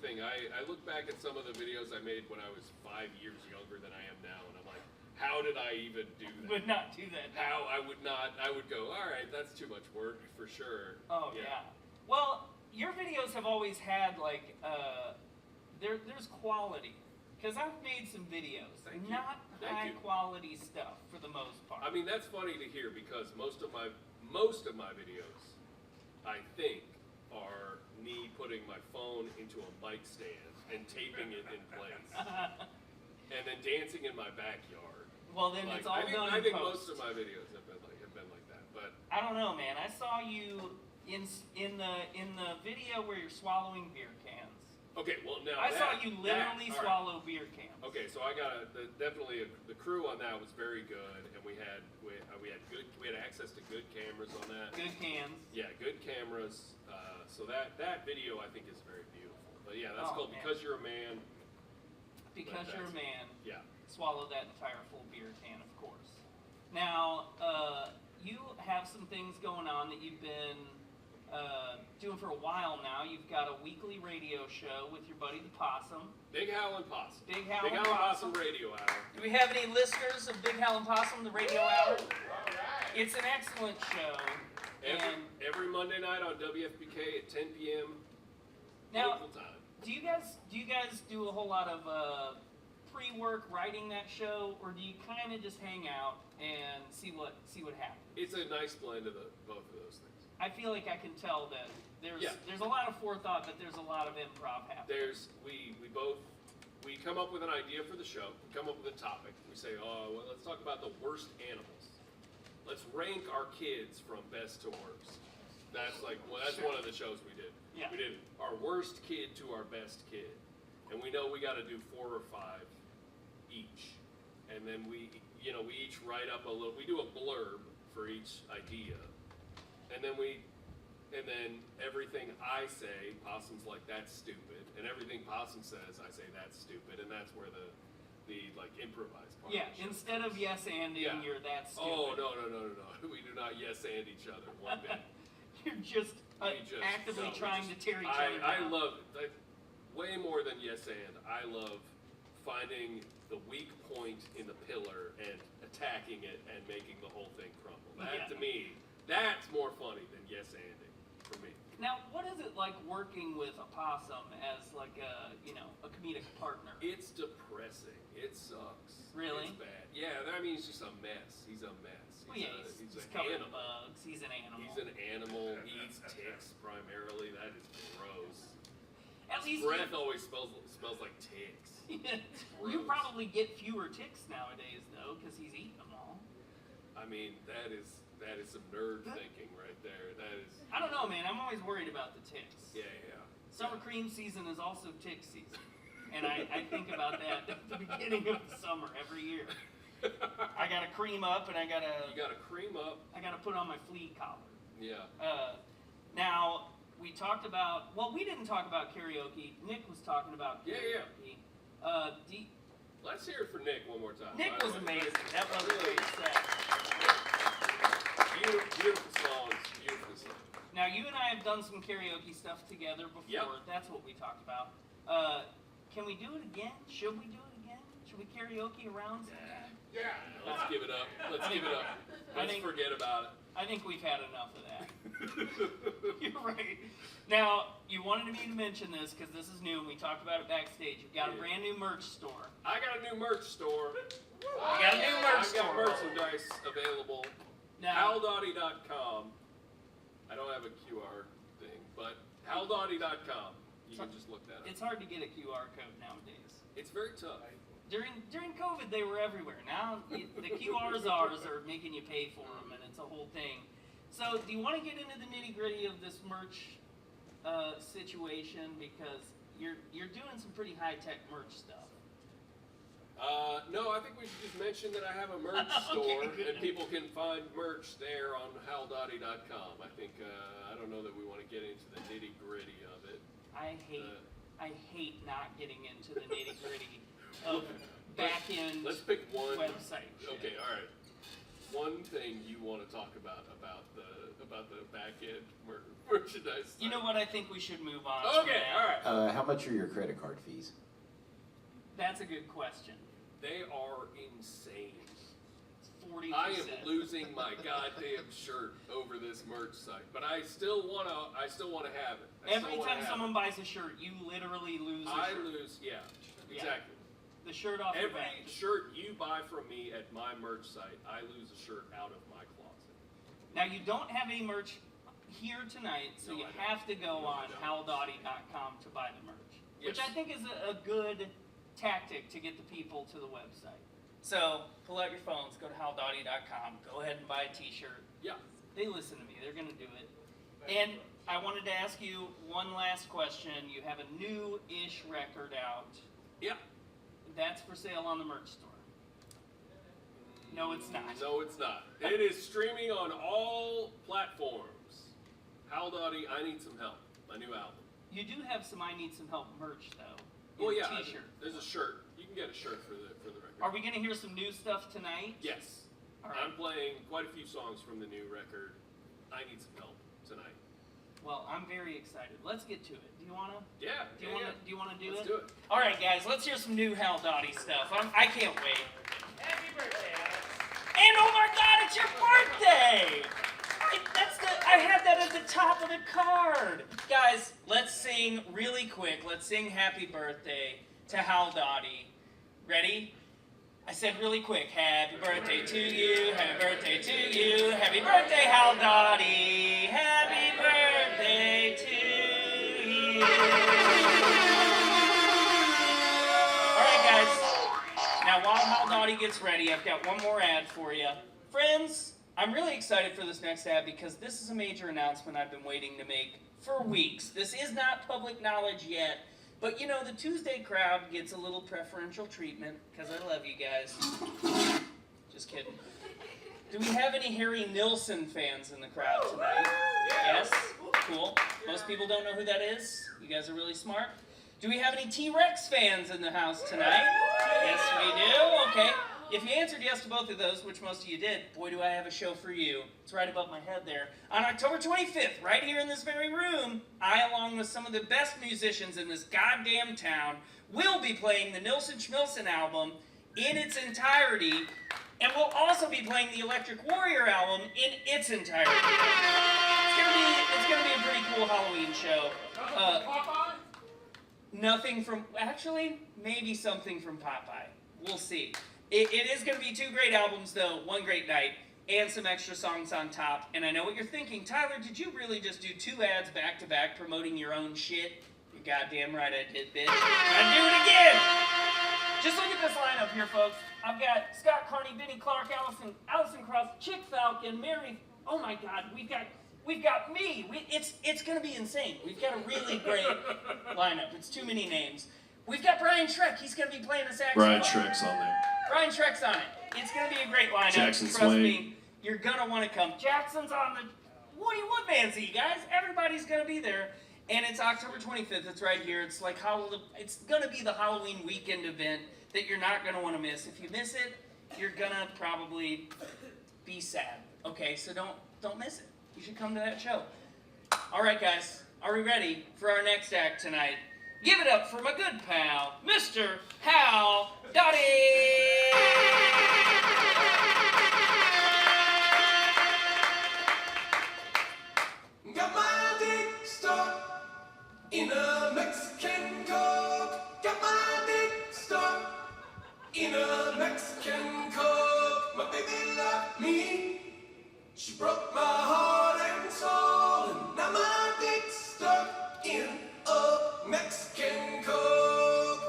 thing. I look back at some of the videos I made when I was 5 years younger than I am now, and I'm like, how did I even do that? Would not do that. How I would not. I would go, all right, that's too much work for sure. Oh yeah. Well, your videos have always had like there's quality, because I've made some videos, Thank you. not Thank high you. quality stuff for the most part. I mean, that's funny to hear because most of my videos, I think, are me putting my phone into a mic stand and taping it in place, and then dancing in my backyard. Well, then Like, it's all done I in think post. most of my videos have been like that, but I don't know, man. I saw you in the video where you're swallowing beer cans. okay, well now I saw you literally all right. swallow beer cans. Okay, so I got definitely the crew on that was very good, and we had access to good cameras on that. Good cans. Yeah, good cameras. So that video I think is very beautiful. But yeah, that's Oh, called man. Because You're a Man. Because you're a man. Yeah. Swallow that entire full beer can, of course. Now, you have some things going on that you've been doing for a while now. You've got a weekly radio show with your buddy the Possum. Big Howell and Possum. Big Howell Big and Howell and Possum. Possum Radio Hour. Do we have any listeners of Big Howell and Possum, the radio hour? It's an excellent show. And Every Monday night on WFPK at 10 p.m. now, local time. do you guys do a whole lot of pre-work writing that show, or do you kind of just hang out and see what happens? It's a nice blend of both of those things. I feel like I can tell that there's Yeah. there's a lot of forethought, but there's a lot of improv happening. We come up with an idea for the show. We come up with a topic. We say, oh, well, let's talk about the worst animals. Let's rank our kids from best to worst. That's one of the shows we did. Yeah. We did our worst kid to our best kid, and we know we got to do 4 or 5 each, and then we each write up a little. We do a blurb for each idea, and then everything I say, Possum's like, that's stupid, and everything Possum says, I say that's stupid, and that's where the like improvised part. Yeah, of the show instead of yes anding, Yeah. you're that stupid. Oh no! We do not yes and each other one bit. You're just, actively trying to tear each other I down. love it. Way more than yes and. I love finding the weak point in the pillar and attacking it and making the whole thing crumble. That to me, that's more funny than yes anding for me. Now, what is it like working with a Possum as like a comedic partner? It's depressing. It sucks. Really? It's bad. Yeah, I mean, he's just a mess. He's a mess. Well, yeah, he's covered in bugs. He's an animal. He's an animal. He eats ticks primarily. That is gross. At His least breath always smells like ticks. you probably get fewer ticks nowadays, though, because he's eating them all. I mean, that is some nerd thinking right there. That is. I don't know, man. I'm always worried about the ticks. Yeah. Summer cream season is also tick season. And I think about that at the beginning of the summer every year. I gotta cream up and You gotta cream up. I gotta put on my flea collar. Yeah. Now, we talked about, well, we didn't talk about karaoke. Nick was talking about karaoke. Let's hear it for Nick one more time. Nick was amazing. That was really sad. beautiful songs. Beautiful songs. Now, you and I have done some karaoke stuff together before. Yep. That's what we talked about. Can we do it again? Should we do it again? Should we karaoke around sometime? Yeah. Let's give it up. Let's give it up. Let's forget about it. I think we've had enough of that. You're right. Now, you wanted me to mention this because this is new and we talked about it backstage. You've got a brand new merch store. I got a new merch store. I got a new merch store. I've got merchandise available. Now, HowellDawdy.com. I don't have a QR thing, but HowellDawdy.com. You can just look that up. it's hard to get a QR code nowadays. It's very tough. During COVID, they were everywhere. Now, the QRs are making you pay for them, and it's a whole thing. So, do you want to get into the nitty-gritty of this merch situation? Because you're doing some pretty high-tech merch stuff. No, I think we should just mention that I have a merch store, and people can find merch there on HowellDawdy.com. I think, I don't know that we want to get into the nitty-gritty of it. I hate I hate not getting into the nitty-gritty of back-end Let's pick one website shit. Okay, all right. One thing you want to talk about the back-end merchandise. You know what? I think we should move on. Okay, all right. How much are your credit card fees? That's a good question. They are insane. 40%. I am losing my goddamn shirt over this merch site, but I still wanna have it. Every time someone buys a shirt, you literally lose a shirt. I lose, yeah, exactly. The shirt off your Every back. shirt you buy from me at my merch site, I lose a shirt out of my closet. Now, you don't have any merch here tonight, so No, you I don't. have to go No, I on don't. HowellDawdy.com to buy the merch, which Yes. I think is a good tactic to get the people to the website. So, pull out your phones, go to HowellDawdy.com, go ahead and buy a t-shirt. Yeah. They listen to me, they're going to do it. And I wanted to ask you one last question. You have a new-ish record out. Yeah. That's for sale on the merch store. No, it's not. No, it's not. It is streaming on all platforms. Howell Dawdy, I Need Some Help, my new album. You do have some I Need Some Help merch, though. Well, yeah, T-shirt. there's a shirt. You can get a shirt for the record. Are we going to hear some new stuff tonight? Yes. All right. I'm playing quite a few songs from the new record. I Need Some Help tonight. Well, I'm very excited. Let's get to it. Do you want to? Yeah. Do you want to do Let's it? do it. All right, guys. Let's hear some new Howell Dawdy stuff. I can't wait. Happy birthday, Alex. And oh my God, it's your birthday! I had that at the top of the card. Guys, let's sing really quick. Let's sing Happy Birthday to Howell Dawdy. Ready? I said really quick. Happy birthday to you. Happy birthday to you. Happy birthday, Howell Dawdy. Happy birthday to you. All right, guys. Now, while Howell Dawdy gets ready, I've got one more ad for you. Friends, I'm really excited for this next ad because this is a major announcement I've been waiting to make for weeks. This is not public knowledge yet, but you know, the Tuesday crowd gets a little preferential treatment because I love you guys. Just kidding. Do we have any Harry Nilsson fans in the crowd tonight? Yes? Cool. Most people don't know who that is. You guys are really smart. Do we have any T-Rex fans in the house tonight? Yes, we do. Okay. If you answered yes to both of those, which most of you did, boy, do I have a show for you. It's right above my head there. On October 25th, right here in this very room, I, along with some of the best musicians in this goddamn town, will be playing the Nilsson Schmilsson album in its entirety, and we'll also be playing the Electric Warrior album in its entirety. It's gonna be a pretty cool Halloween show. Nothing from, actually, maybe something from Popeye. We'll see. It is going to be two great albums, though, one great night, and some extra songs on top. And I know what you're thinking. Tyler, did you really just do two ads back-to-back promoting your own shit? You're goddamn right I did, bitch. I'd do it again! Just look at this lineup here, folks. I've got Scott Carney, Benny Clark, Allison Cross, Chick Falcon, Mary... Oh, my God. We've got me. It's going to be insane. We've got a really great lineup. It's too many names. We've got Brian Schreck. He's going to be playing the saxophone. Brian Schreck's on there. Brian Schreck's on it. It's going to be a great lineup. Jackson Trust Swain. me, you're going to want to come. Jackson's on the... What do you want, Manzi, guys? Everybody's going to be there. And it's October 25th. It's right here. It's like it's going to be the Halloween weekend event that you're not going to want to miss. If you miss it, you're going to probably be sad. Okay, so don't miss it. You should come to that show. All right, guys. Are we ready for our next act tonight? Give it up for my good pal, Mr. Howell Dawdy! Got my dick stuck in a Mexican Coke. Got my dick stuck in a Mexican Coke. My baby left me. She broke my heart and soul. And now my dick's stuck in a Mexican Coke.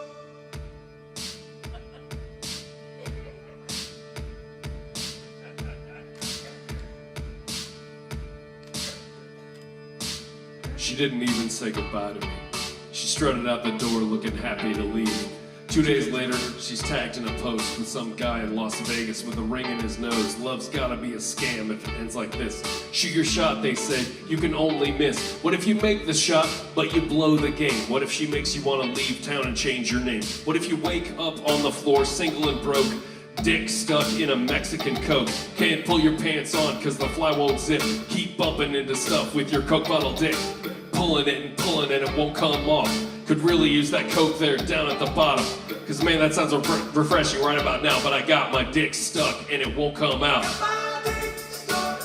She didn't even say goodbye to me. She strutted out the door looking happy to leave. 2 days later, she's tagged in a post with some guy in Las Vegas with a ring in his nose. Love's gotta be a scam if it ends like this. Shoot your shot, they say, you can only miss. What if you make the shot, but you blow the game? What if she makes you wanna leave town and change your name? What if you wake up on the floor single and broke? Dick stuck in a Mexican Coke. Can't pull your pants on cause the fly won't zip. Keep bumping into stuff with your Coke bottle dick. Pulling it and it won't come off. Could really use that Coke there down at the bottom. Cause man, that sounds refreshing right about now, but I got my dick stuck and it won't come out. My dick stuck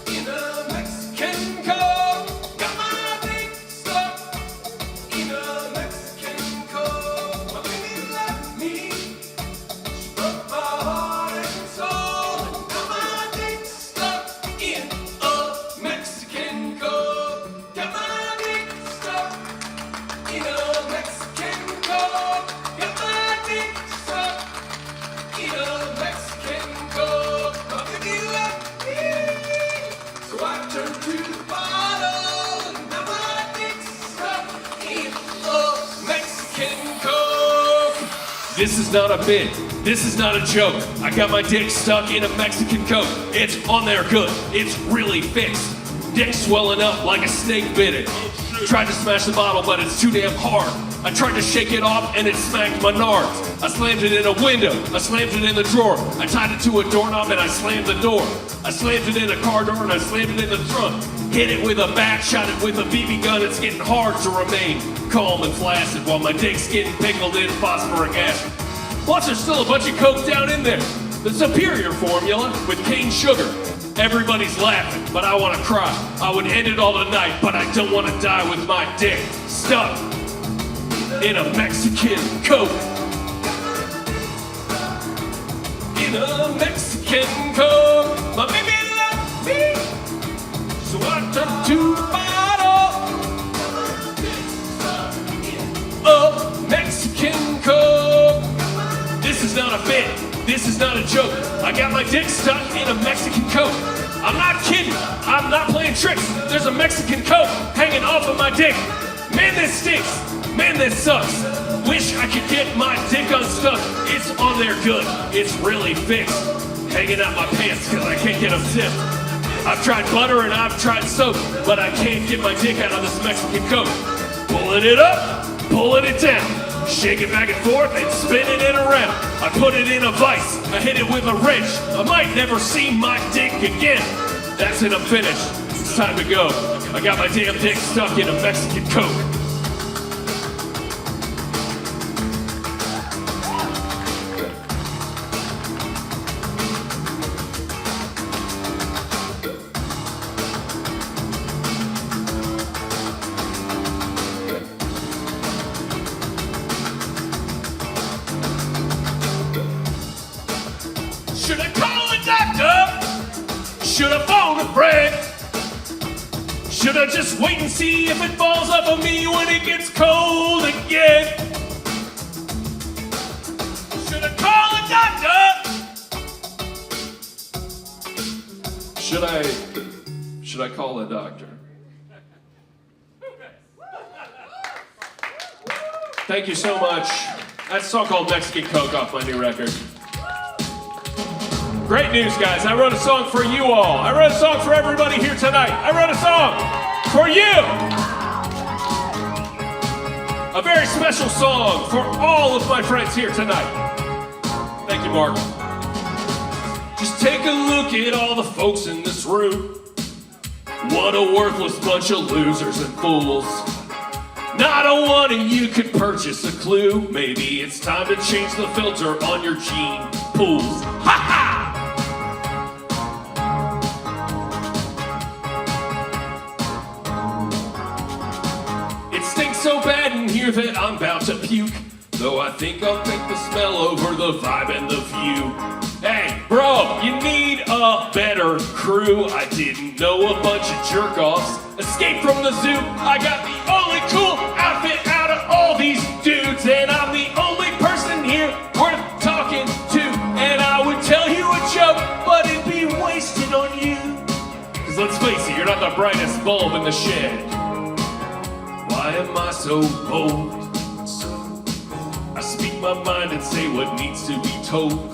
in a Mexican Coke. Got my dick stuck in a Mexican Coke. My baby left me. She broke my heart and soul. And got my dick stuck in a Mexican Coke. Got my dick stuck in a Mexican Coke. Got my dick stuck in a Mexican Coke. My baby left me, so I turned to the bottle. And now my dick's stuck in a Mexican Coke. This is not a bit, this is not a joke. I got my dick stuck in a Mexican Coke. It's on there good, it's really fixed. Dick swelling up like a snake bit it. Tried to smash the bottle, but it's too damn hard. I tried to shake it off and it smacked my nards. I slammed it in a window, I slammed it in the drawer. I tied it to a doorknob and I slammed the door. I slammed it in a car door and I slammed it in the trunk. Hit it with a bat, shot it with a BB gun. It's getting hard to remain calm and flaccid while my dick's getting pickled in phosphoric acid. Plus there's still a bunch of Coke down in there. The superior formula with cane sugar. Everybody's laughing, but I want to cry. I would end it all tonight, but I don't want to die with my dick stuck in a Mexican Coke. In a Mexican Coke. My baby left me, so I turned to the bottle. A Mexican Coke. This is not a bit. This is not a joke. I got my dick stuck in a Mexican Coke. I'm not kidding. I'm not playing tricks. There's a Mexican Coke hanging off of my dick. Man, this stinks. Man, this sucks. Wish I could get my dick unstuck. It's on there good. It's really fixed. Hanging out my pants because I can't get them zipped. I've tried butter and I've tried soap, but I can't get my dick out of this Mexican Coke. Pulling it up, pulling it down. Shake it back and forth and spinning it around. I put it in a vise, I hit it with a wrench. I might never see my dick again. That's it, I'm finished. It's time to go. I got my damn dick stuck in a Mexican Coke. Should I call a doctor? Should I phone a friend? Should I just wait and see if it falls off of me when it gets cold again? Should I call a doctor? Should I call a doctor? Thank you so much. That's a song called Mexican Coke off my new record. Great news, guys. I wrote a song for you all. I wrote a song for everybody here tonight. I wrote a song for you. A very special song for all of my friends here tonight. Thank you, Mark. Just take a look at all the folks in this room. What a worthless bunch of losers and fools. Not a one of you could purchase a clue. Maybe it's time to change the filter on your gene pools. Ha ha! It stinks so bad in here that I'm about to puke. Though I think I'll take the smell over the vibe and the view. Hey, bro, you need a better crew. I didn't know a bunch of jerk-offs escaped from the zoo. I got the only cool outfit out of all these dudes, and I'm the only person here worth talking to. And I would tell you a joke, but it'd be wasted on you. Cause let's face it, you're not the brightest bulb in the shed. Why am I so bold? I speak my mind and say what needs to be told.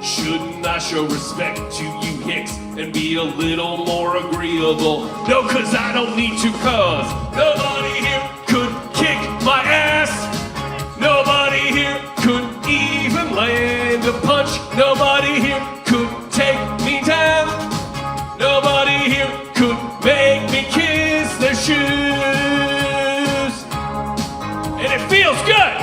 Shouldn't I show respect to you hicks and be a little more agreeable? No, cause I don't need to, cause nobody here could kick my ass. Nobody here could even land a punch. Nobody here could take me down. Nobody here could make me kiss their shoes. And it feels good.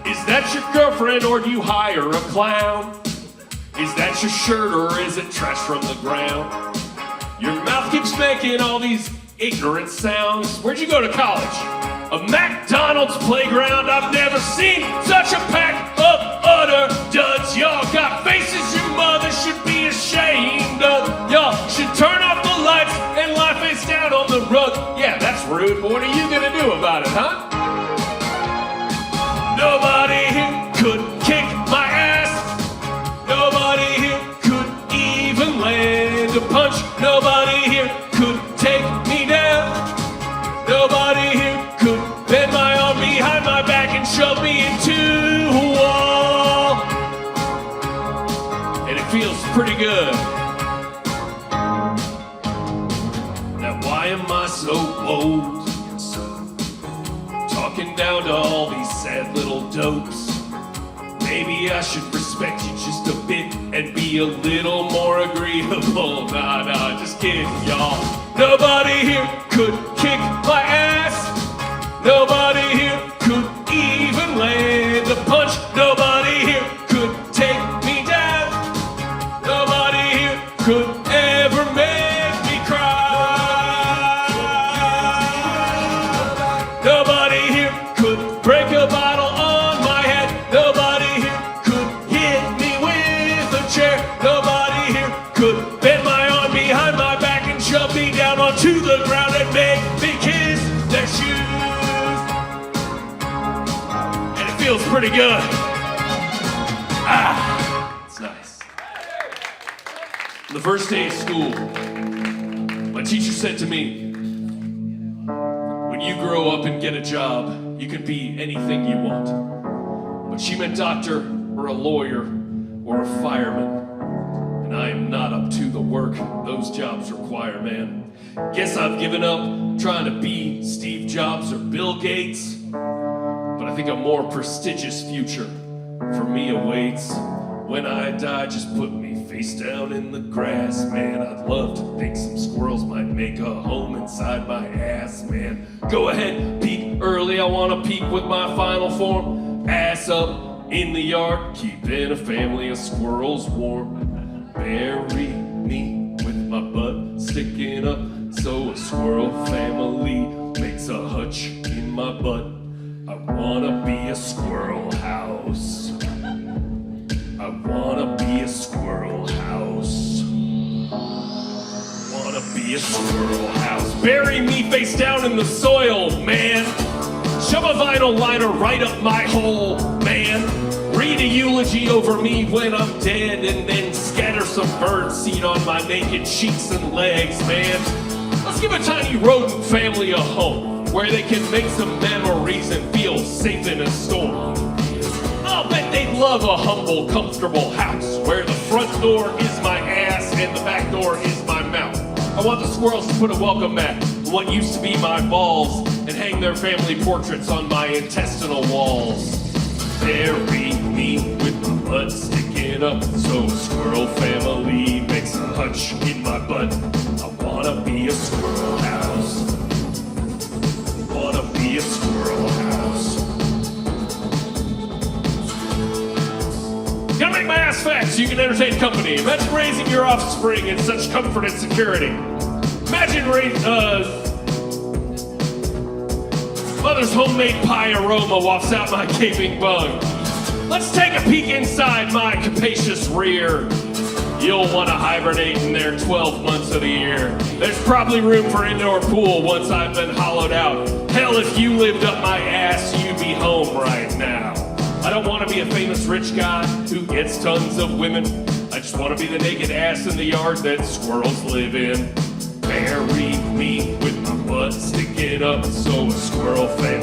Is that your girlfriend or do you hire a clown? Is that your shirt or is it trash from the ground? Your mouth keeps making all these ignorant sounds. Where'd you go to college? A McDonald's playground? I've never seen such a pack of utter duds. Y'all got faces your mother should be ashamed of. Y'all should turn off the lights and lie face down on the rug. Yeah, that's rude, but what are you gonna do about it, huh? Nobody here could kick my ass. Nobody here could even land a punch. Nobody here could take me down. Nobody here could bend my arm behind my back and shove me into a wall. And it feels pretty good. Now why am I so bold? Talking down to all these sad little dopes. Maybe I should respect you just a bit and be a little more agreeable. Nah, just kidding, y'all. Nobody here could kick my ass. Nobody here could even land a punch. Nobody here could take me down. Nobody here could ever make me cry. Nobody here could break a bottle on my head. Nobody here could hit me with a chair. Nobody here could bend my arm behind my back and shove me down onto the ground and make me kiss their shoes. And it feels pretty good. It's nice. The first day of school, my teacher said to me, when you grow up and get a job, you can be anything you want. But she meant doctor or a lawyer or a fireman. And I am not up to the work those jobs require, man. Guess I've given up trying to be Steve Jobs or Bill Gates. But I think a more prestigious future for me awaits. When I die, just put me face down in the grass, man. I'd love to think some squirrels might make a home inside my ass, man. Go ahead, peek early, I wanna peek with my final form. Ass up in the yard, keeping a family of squirrels warm. Bury me with my butt sticking up, so a squirrel family makes a hutch in my butt. I wanna be a squirrel house. I wanna be a squirrel house. Wanna be a squirrel house. Bury me face down in the soil, man. Shove a vinyl liner right up my hole, man. Read a eulogy over me when I'm dead, and then scatter some bird seed on my naked cheeks and legs, man. Let's give a tiny rodent family a home, where they can make some memories and feel safe in a storm. I'll bet they'd love a humble, comfortable house, where the front door is my ass and the back door is my mouth. I want the squirrels to put a welcome mat on what used to be my balls and hang their family portraits on my intestinal walls. Bury me with my butt sticking up, so a squirrel family makes a hutch in my butt. I wanna be a squirrel house. Wanna be a squirrel house. Gonna make my ass fat so you can entertain company. Imagine raising your offspring in such comfort and security. Imagine mother's homemade pie aroma wafts out my gaping bung. Let's take a peek inside my capacious rear. You'll want to hibernate in there 12 months of the year. There's probably room for indoor pool once I've been hollowed out. Hell, if you lived up my ass, you'd be home right now. I don't want to be a famous rich guy who gets tons of women. I just want to be the naked ass in the yard that squirrels live in. Bury me with my butt sticking up, so a squirrel family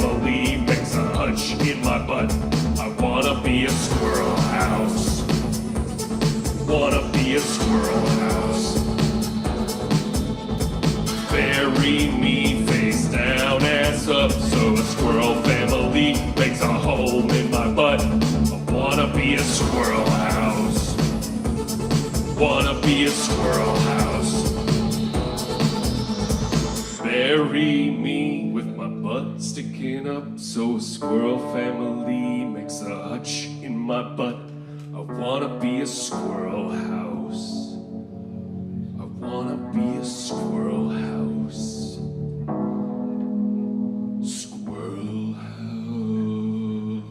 butt sticking up, so a squirrel family makes a hutch in my butt. I wanna be a squirrel house. I wanna be a squirrel house. Squirrel house.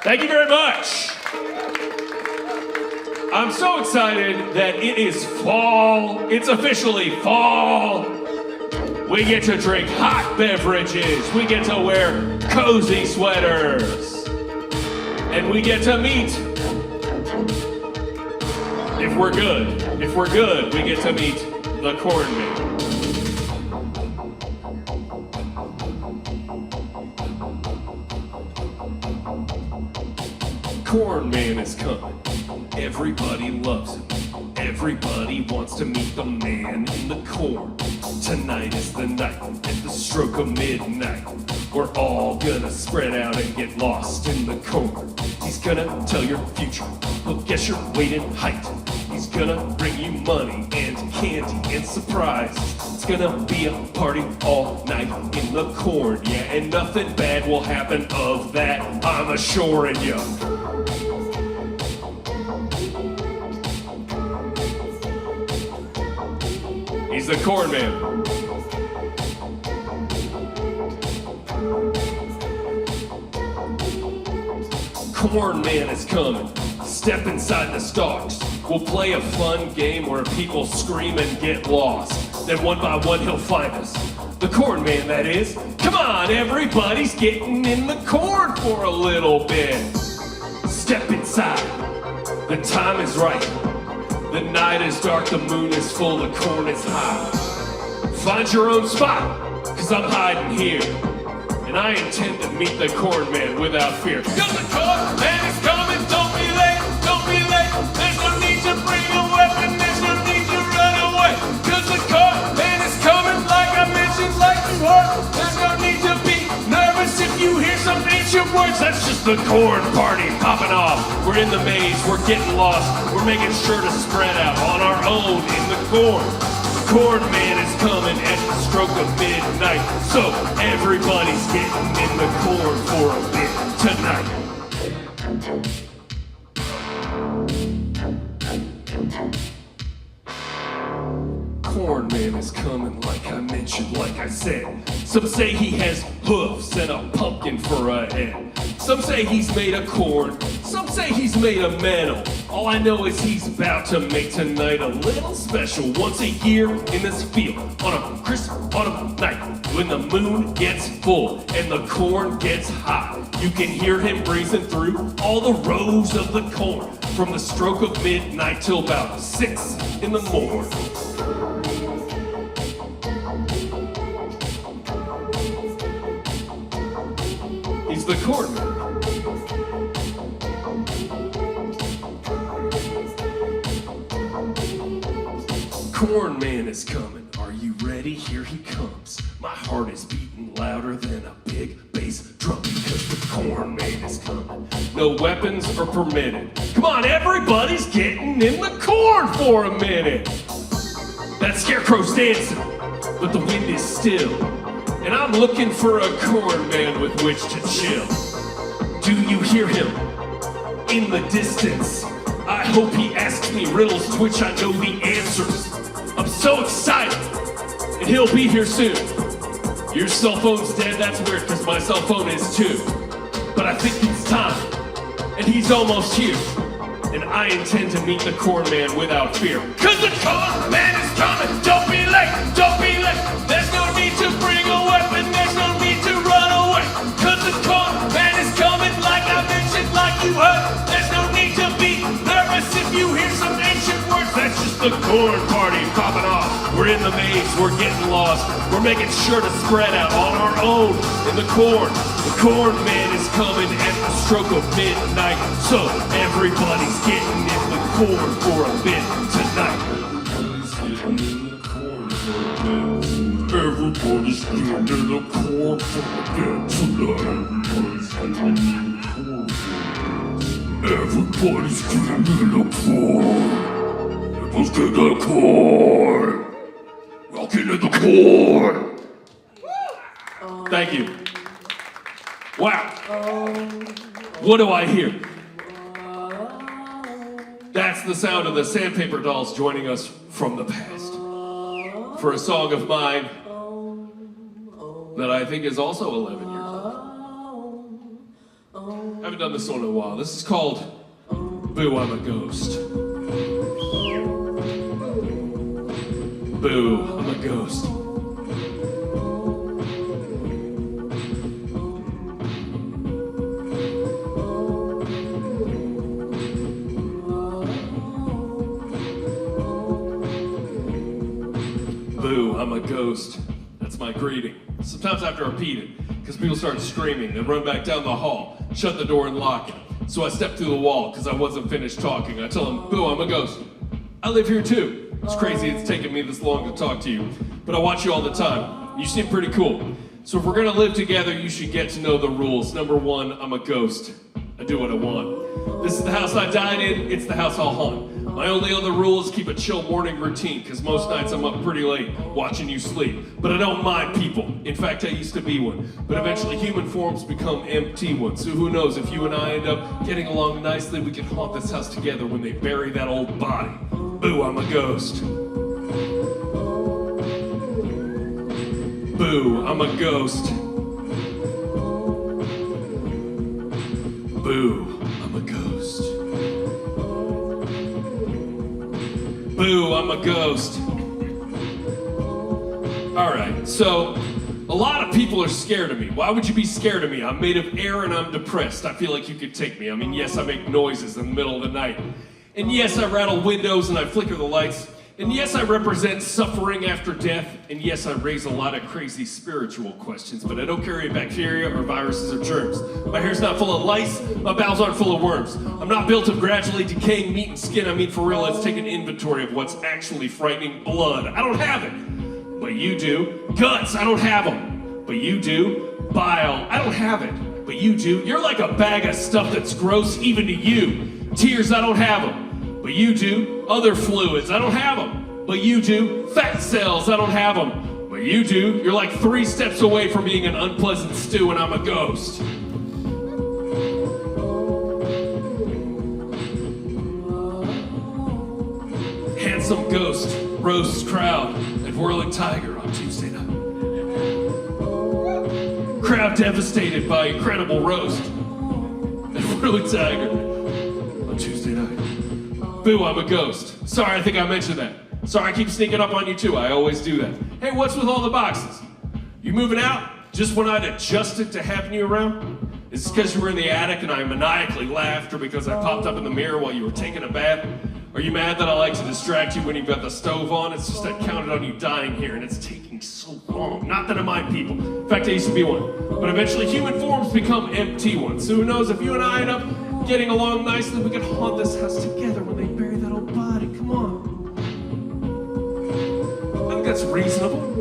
Thank you very much. I'm so excited that it is fall. It's officially fall. We get to drink hot beverages. We get to wear cozy sweaters. And we get to meet. If we're good, we get to meet the corn man. Corn man is coming. Everybody loves him. Everybody wants to meet the man in the corn. Tonight is the night, at the stroke of midnight. We're all gonna spread out and get lost in the corn. He's gonna tell your future, he'll guess your weight and height. He's gonna bring you money and candy and surprise. It's gonna be a party all night in the corn, yeah, and nothing bad will happen of that, I'm assuring you. He's the corn man. Corn man is coming. Step inside the stalks. We'll play a fun game where people scream and get lost. Then one by one he'll find us. The corn man, that is. Come on, everybody's getting in the corn for a little bit. Step inside. The time is right. The night is dark, the moon is full, the corn is high. Find your own spot, cause I'm hiding here. And I intend to meet the corn man without fear. Cause the corn man is coming, don't be late, don't be late. There's no need to bring a weapon, there's no need to run away. Cause the corn man is coming, like I mentioned, like you heard. There's no need to be nervous if you hear some ancient words. That's just the corn party popping off. We're in the maze, we're getting lost. We're making sure to spread out on our own in the corn. The corn man is coming at the stroke of midnight. So everybody's getting in the corn for a bit tonight. Corn man is coming, like I mentioned, like I said. Some say he has hoofs and a pumpkin for a head. Some say he's made of corn, some say he's made of metal. All I know is he's about to make tonight a little special. Once a year in this field, on a crisp autumn night, when the moon gets full and the corn gets hot, you can hear him breezing through all the rows of the corn, from the stroke of midnight till about 6 in the morning. He's the corn man. Corn man is coming. Are you ready? Here he comes. My heart is beating louder than a big bass drum because the corn man is coming. No weapons are permitted. Come on, everybody's getting in the corn for a minute. That scarecrow's dancing, but the wind is still. And I'm looking for a corn man with which to chill. Do you hear him in the distance? I hope he asks me riddles to which I know the answers. I'm so excited, and he'll be here soon. Your cell phone's dead, that's weird, cause my cell phone is too. But I think it's time, and he's almost here. And I intend to meet the corn man without fear. Cause the corn man is coming, don't be late, don't be late. There's no need to bring a weapon, there's no need to run away. Cause the corn man is coming, like I mentioned, like you heard. There's no need to be nervous if you hear some ancient words. That's just the corn party popping off. We're in the maze, we're getting lost. We're making sure to spread out on our own in the corn. The corn man is coming at the stroke of midnight. So everybody's getting in the corn for a bit tonight. Everybody's getting in the corn for a bit tonight. Everybody's getting in the corn. Everybody's getting in the corn. Rocking in the corn. Thank you. Wow. What do I hear? That's the sound of the Sandpaper Dolls joining us from the past for a song of mine that I think is also 11 years old. I haven't done this one in a while. This is called Boo, I'm a Ghost. Boo, I'm a ghost. Boo, I'm a ghost. That's my greeting. Sometimes I have to repeat it, because people start screaming, then run back down the hall, shut the door and lock it. So I step through the wall, because I wasn't finished talking. I tell them, boo, I'm a ghost. I live here too. It's crazy it's taken me this long to talk to you, but I watch you all the time. You seem pretty cool. So if we're gonna live together, you should get to know the rules. Number one, I'm a ghost. I do what I want. This is the house I died in, it's the house I'll haunt. My only other rule is keep a chill morning routine, because most nights I'm up pretty late watching you sleep. But I don't mind people. In fact, I used to be one. But eventually human forms become empty ones. So who knows, if you and I end up getting along nicely, we can haunt this house together when they bury that old body. Boo, I'm a ghost. Boo, I'm a ghost. Boo, I'm a ghost. Boo, I'm a ghost. Alright, so a lot of people are scared of me. Why would you be scared of me? I'm made of air and I'm depressed. I feel like you could take me. I mean, yes, I make noises in the middle of the night. And yes, I rattle windows and I flicker the lights. And yes, I represent suffering after death. And yes, I raise a lot of crazy spiritual questions, but I don't carry bacteria or viruses or germs. My hair's not full of lice, my bowels aren't full of worms. I'm not built of gradually decaying meat and skin. I mean, for real, let's take an inventory of what's actually frightening. Blood, I don't have it, but you do. Guts, I don't have them, but you do. Bile, I don't have it, but you do. You're like a bag of stuff that's gross even to you. Tears, I don't have them, but you do. Other fluids, I don't have them, but you do. Fat cells, I don't have them, but you do. You're like 3 steps away from being an unpleasant stew and I'm a ghost. Handsome ghost roasts crowd at Whirling Tiger on Tuesday night. Crowd devastated by incredible roast at Whirling Tiger on Tuesday night. Boo, I'm a ghost. Sorry, I think I mentioned that. Sorry, I keep sneaking up on you too. I always do that. Hey, what's with all the boxes? You moving out just when I'd adjusted to having you around? Is this because you were in the attic and I maniacally laughed, or because I popped up in the mirror while you were taking a bath? Are you mad that I like to distract you when you've got the stove on? It's just I counted on you dying here and it's taking so long. Not that I mind people. In fact, I used to be one. But eventually human forms become empty ones. So who knows, if you and I end up getting along nicely, we can haunt this house together when they bury that old body. Come on. I think that's reasonable.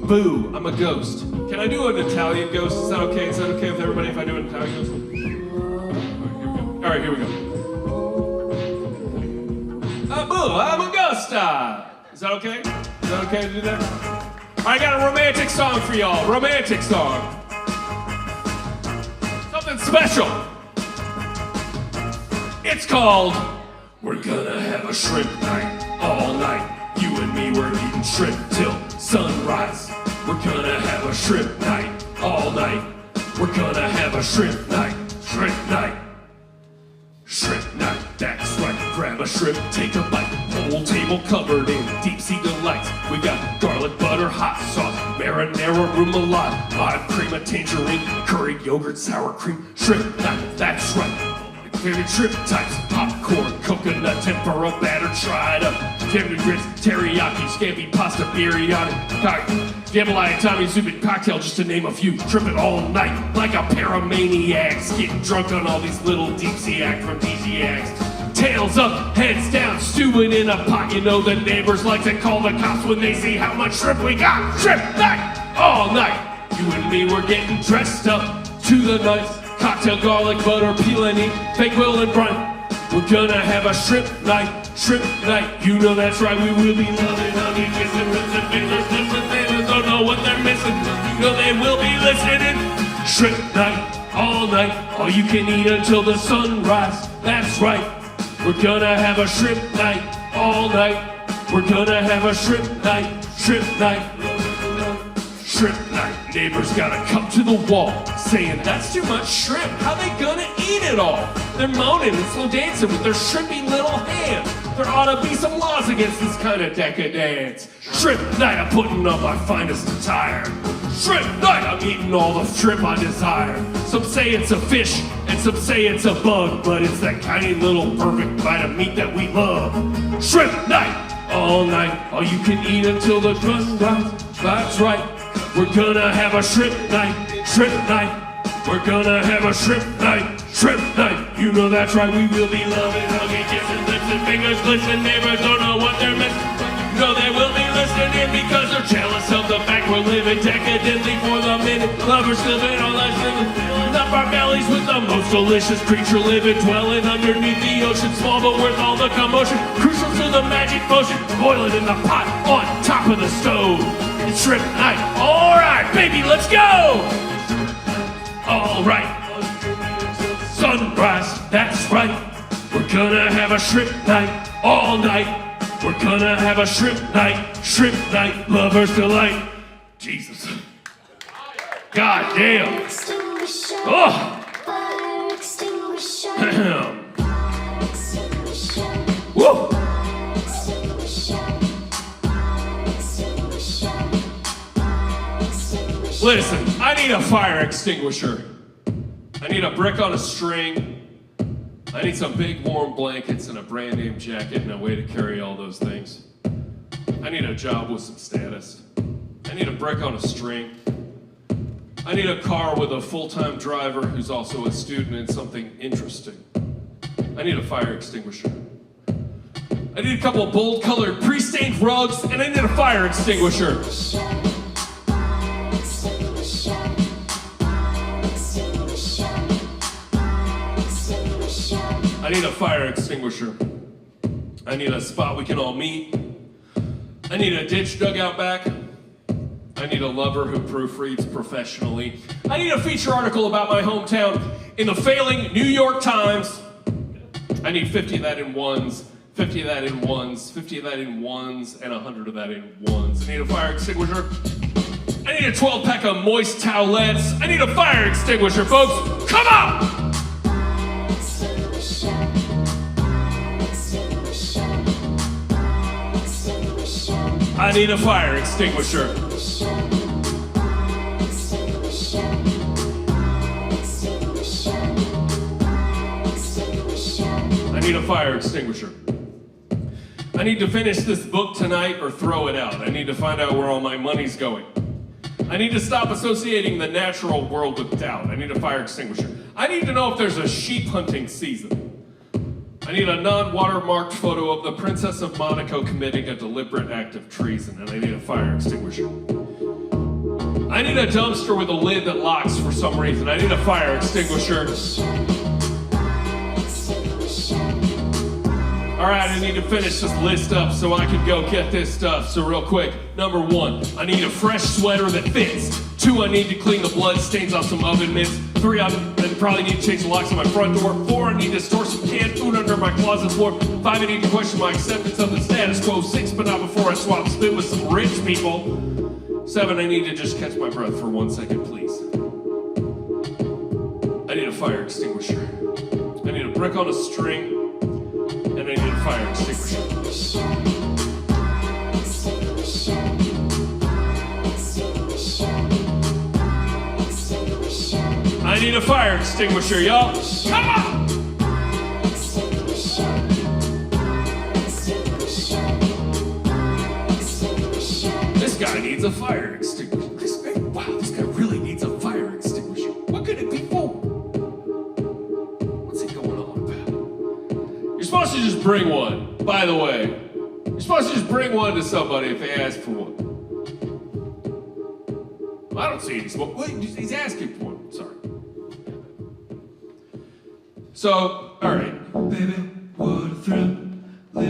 Boo, I'm a ghost. Can I do an Italian ghost? Is that okay? Is that okay with everybody if I do an Italian ghost? All right, here we go. Boo, I'm a ghost. Is that okay? Is that okay to do that? I got a romantic song for y'all. Romantic song. Something special. It's called We're Gonna Have a Shrimp Night All Night. You and me, we're eating shrimp till sunrise. We're gonna have a shrimp night all night. We're gonna have a shrimp night. Shrimp night. Shrimp night, that's right. Grab a shrimp, take a bite. Whole table covered in deep sea delights. We got garlic butter, hot sauce, marinara, remoulade, olive cream, a tangerine, curry, yogurt, sour cream. Shrimp night, that's right. Favorite shrimp types: popcorn, coconut, tempura, batter, tried up, tender grits, teriyaki, scampi, pasta, biryani, jambalaya, Tommy soup, and cocktail, just to name a few. Trip it all night like a pair of maniacs, getting drunk on all these little deep sea aphrodisiacs. Tails up, heads down, stewing in a pot. You know the neighbors like to call the cops when they see how much shrimp we got. Shrimp night, all night. You and me, we're getting dressed up to the nines. Cocktail, garlic, butter, peel and eat, fake Will and Brian. We're gonna have a shrimp night, shrimp night. You know that's right, we will be loving, hugging, kissing, rinsing, fingers, different things. Don't know what they're missing. You know they will be listening. Shrimp night, all night, all you can eat until the sunrise. That's right, we're gonna have a shrimp night, all night. We're gonna have a shrimp night, shrimp night. Shrimp night. Neighbors gotta come to the wall, saying that's too much shrimp. How they gonna eat it all? They're moaning and slow dancing with their shrimpy little hands. There ought to be some laws against this kind of decadence. Shrimp night, I'm putting on my finest attire. Shrimp night, I'm eating all the shrimp I desire. Some say it's a fish, and some say it's a bug, but it's that tiny little perfect bite of meat that we love. Shrimp night, all night, all you can eat until the sun rises. That's right. We're gonna have a shrimp night, shrimp night. We're gonna have a shrimp night, shrimp night. You know that's right, we will be loving, hugging, kissing, lips and fingers, glisten. Neighbors don't know what they're missing. You know they will be listening because they're jealous of the fact we're living decadently for the minute. Lovers living all that living, filling up our bellies with the most delicious creature living, dwelling underneath the ocean, small but worth all the commotion. Crucial to the magic motion, boiling in the pot on top of the stove. It's shrimp night. All right, baby, let's go. All right. Sunrise, that's right. We're gonna have a shrimp night all night. We're gonna have a shrimp night, lover's delight. Jesus. God damn. Oh. Woo. Listen, I need a fire extinguisher. I need a brick on a string. I need some big warm blankets and a brand name jacket and a way to carry all those things. I need a job with some status. I need a brick on a string. I need a car with a full-time driver who's also a student in something interesting. I need a fire extinguisher. I need a couple of bold-colored pre-stained rugs, and I need a fire extinguisher. I need a fire extinguisher. I need a spot we can all meet. I need a ditch dug out back. I need a lover who proofreads professionally. I need a feature article about my hometown in the failing New York Times. I need 50 of that in ones, 50 of that in ones, 50 of that in ones, and 100 of that in ones. I need a fire extinguisher. I need a 12-pack of moist towelettes. I need a fire extinguisher, folks. Come on! I need a fire extinguisher. I need a fire extinguisher. I need to finish this book tonight or throw it out. I need to find out where all my money's going. I need to stop associating the natural world with doubt. I need a fire extinguisher. I need to know if there's a sheep hunting season. I need a non-watermarked photo of the Princess of Monaco committing a deliberate act of treason, and I need a fire extinguisher. I need a dumpster with a lid that locks for some reason. I need a fire extinguisher. All right, I need to finish this list up so I can go get this stuff. So real quick, number 1, I need a fresh sweater that fits. 2, I need to clean the blood stains off some oven mitts. 3, I probably need to change the locks on my front door. 4, I need to store some canned food under my closet floor. 5, I need to question my acceptance of the status quo. 6, but not before I swap spit with some rich people. 7, I need to just catch my breath for 1 second, please. I need a fire extinguisher. I need a brick on a string. And I need a fire extinguisher. I need a fire extinguisher, y'all. Come on! This guy needs a fire extinguisher. This guy really needs a fire extinguisher. What could it be for? What's he going on about? You're supposed to just bring one, by the way. You're supposed to just bring one to somebody if they ask for one. I don't see any smoke. Wait, he's asking for one. Sorry. So, all right, baby.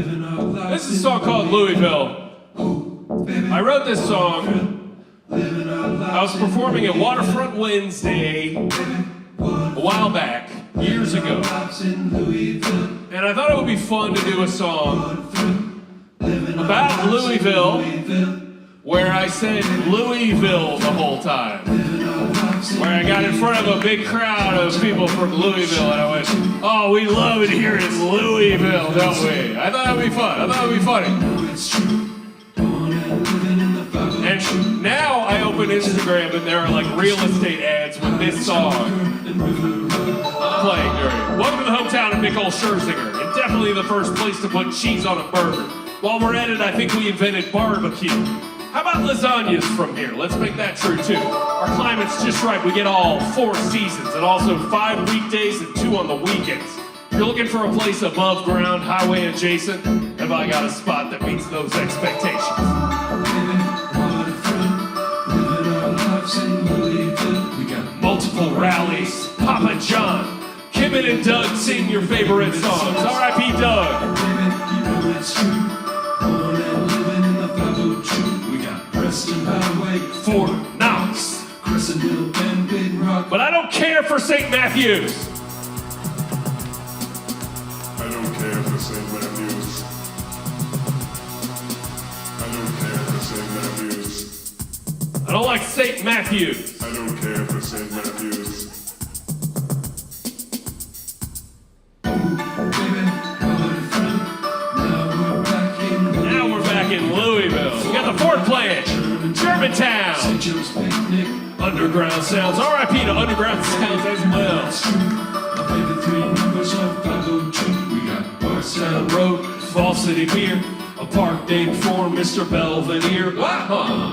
This is a song called Louisville. I wrote this song. I was performing at Waterfront Wednesday a while back, years ago. And I thought it would be fun to do a song about Louisville where I said Louisville the whole time. Where I got in front of a big crowd of people from Louisville and I went, oh, we love it here in Louisville, don't we? I thought it would be fun. I thought it would be funny. And now I open Instagram and there are like real estate ads with this song playing during it. Welcome to the hometown of Nicole Scherzinger, and definitely the first place to put cheese on a burger. While we're at it, I think we invented barbecue. How about lasagnas from here? Let's make that true too. Our climate's just right. We get all 4 seasons and also 5 weekdays and 2 on the weekends. If you're looking for a place above ground, highway adjacent, have I got a spot that meets those expectations? We got multiple rallies. Papa John, Kimmett and Doug sing your favorite songs. R.I.P. Doug. Fort Knox, but I don't care for St. Matthews. I don't care for St. Matthews. I don't care for St. Matthews. I don't like St. Matthews. I don't care for St. Matthews. Now we're back in Louisville. We got the Fort Plant, Germantown, Underground Sounds. R.I.P. to Underground Sounds as well. We got Barstown Road, Fall City Pier, a park named for Mr. Belvedere.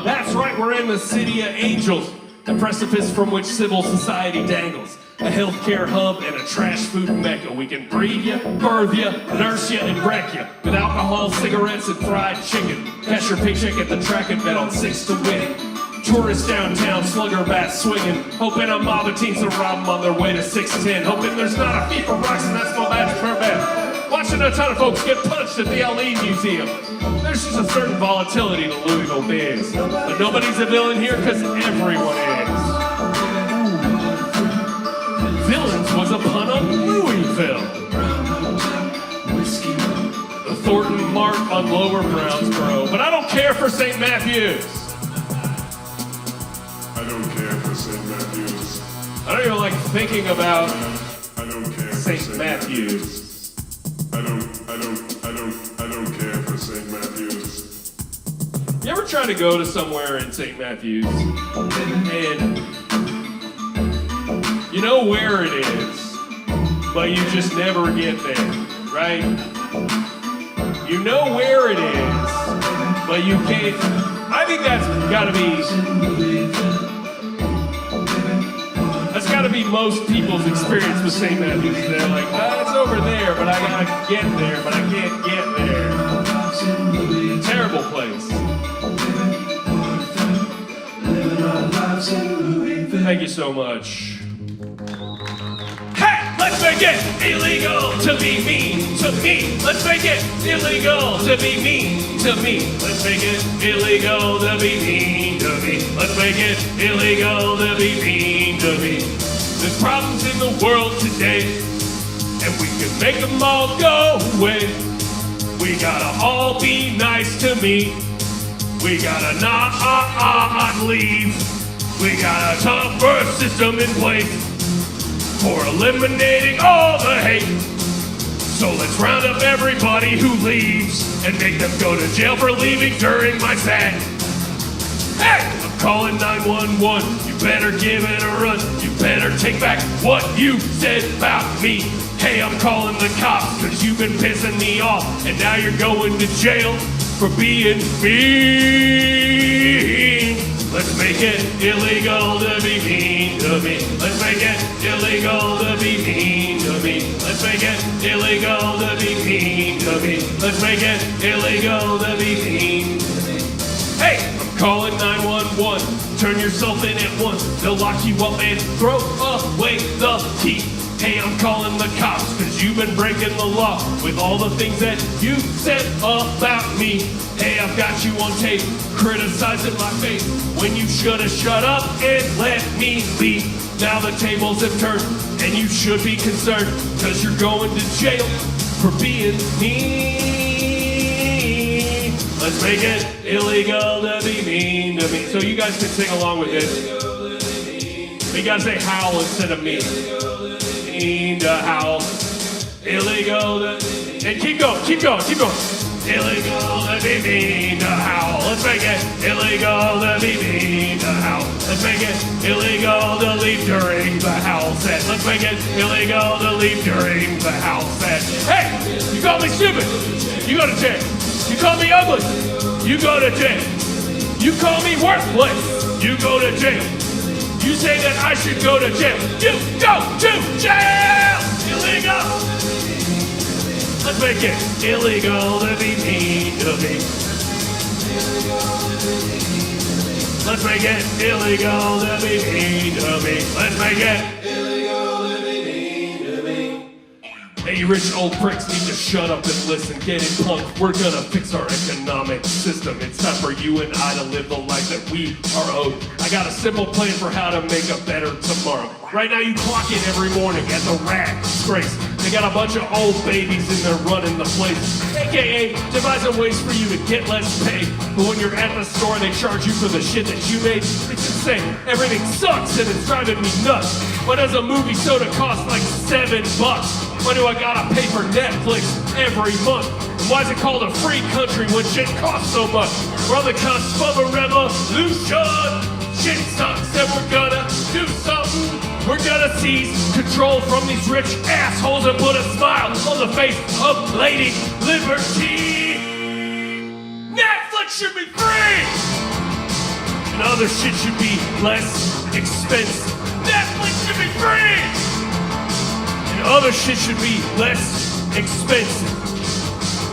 That's right, we're in the city of angels, the precipice from which civil society dangles. A healthcare hub and a trash food mecca. We can breed you, birth you, nurse you, and wreck you with alcohol, cigarettes, and fried chicken. Cash your paycheck at the track and bet on 6 to win. Tourists downtown, slugger bats swinging, hoping a mob of teens will rob them on their way to 610. Hoping there's not a FIFA rocks and that's my badge per bet. Watching a ton of folks get punched at the LE Museum. There's just a certain volatility to Louisville biz, but nobody's a villain here because everyone is. Villains was a pun on Louisville. The Thornton Mart on Lower Brownsboro, but I don't care for St. Matthews. I don't care for St. Matthews. I don't even like thinking about I don't care St. Matthews. I don't care for St. Matthews. You ever try to go to somewhere in St. Matthews and you know where it is, but you just never get there, right? You know where it is, but you can't. I think that's gotta be most people's experience with St. Matthews. They're like, it's over there, but I gotta get there, but I can't get there. Terrible place. Thank you so much. Hey, let's make it illegal to be mean to me. Let's make it illegal to be mean to me. Let's make it illegal to be mean to me. Let's make it illegal to be mean to me. There's problems in the world today, and we can make them all go away. We gotta all be nice to me. We gotta not leave. We got a tougher system in place for eliminating all the hate. So let's round up everybody who leaves and make them go to jail for leaving during my set. Hey, I'm calling 911. You better give it a run. You better take back what you said about me. Hey, I'm calling the cops because you've been pissing me off, and now you're going to jail for being mean. Let's make it illegal to be mean to me. Let's make it illegal to be mean to me. Let's make it illegal to be mean to me. Let's make it illegal to be mean to me. Hey, I'm calling 911. Turn yourself in at once. They'll lock you up and throw away the key. Hey, I'm calling the cops, cause you've been breaking the law with all the things that you said about me. Hey, I've got you on tape, criticizing my face when you should've shut up and let me be. Now the tables have turned, and you should be concerned, cause you're going to jail for being mean. Let's make it illegal to be mean to me. So you guys can sing along with this. You gotta say howl instead of me. Mean to howl. Illegal to... And keep going, keep going, keep going. Illegal to be mean to howl. Let's make it illegal to be mean to howl. Let's make it illegal to leave during the howl set. Let's make it illegal to leave during the howl set. Hey, you call me stupid, you go to jail. You call me ugly, you go to jail. You call me worthless, you go to jail. You say that I should go to jail, you go to jail. Illegal. Let's make it illegal to be mean to me. Let's make it illegal to be mean to me. Let's make it illegal to be mean to me. Hey, you rich old pricks need to shut up and listen. Get it, punk. We're gonna fix our economic system. It's time for you and I to live the life that we are owed. I got a simple plan for how to make a better tomorrow. Right now you clock in every morning at the rat disgrace. They got a bunch of old babies in there running the place. AKA, devising ways for you to get less pay. But when you're at the store, they charge you for the shit that you made. It's insane. Everything sucks and it's driving me nuts. Why does a movie soda cost like $7? Why do I gotta pay for Netflix every month? And why is it called a free country when shit costs so much? We're on the cusp of a revolution. Shit sucks and we're gonna do something. We're gonna seize control from these rich assholes and put a smile on the face of Lady Liberty. Netflix should be free! And other shit should be less expensive. Netflix should be free! And other shit should be less expensive.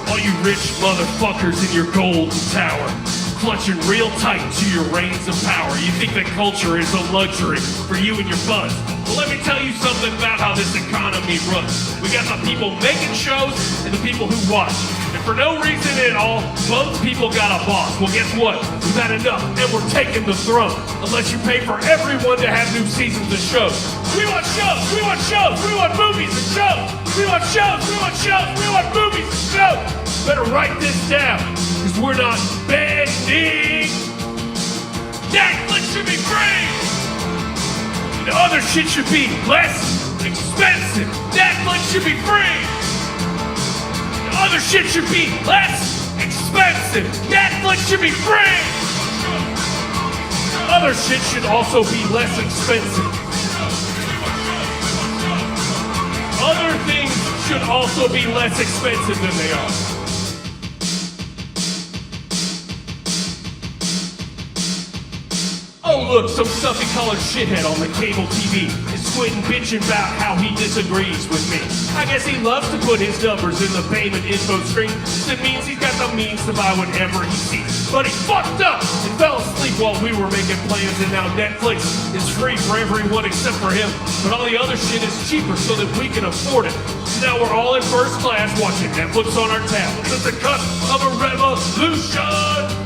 All you rich motherfuckers in your golden tower, clutching real tight to your reins of power. You think that culture is a luxury for you and your buzz. Well, let me tell you something about how this economy runs. We got the people making shows and the people who watch. And for no reason at all, both people got a boss. Well, guess what? We've had enough and we're taking the throne. Unless you pay for everyone to have new seasons of shows. We want shows, we want shows, we want movies and shows. We want shows, we want shows, we want movies and shows. Better write this down, because we're not bending. Netflix should be free. And other shit should be less expensive. Netflix should be free. And other shit should be less expensive. Netflix should be free. Other shit should also be less expensive. Other things should also be less expensive than they are. Oh look, some stuffy colored shithead on the cable TV is squinting bitching about how he disagrees with me. I guess he loves to put his numbers in the payment info screen. It means he's got the means to buy whatever he sees. But he fucked up and fell asleep while we were making plans, and now Netflix is free for everyone except for him. But all the other shit is cheaper so that we can afford it. So now we're all in first class watching Netflix on our tablets. It's the cusp of a revolution.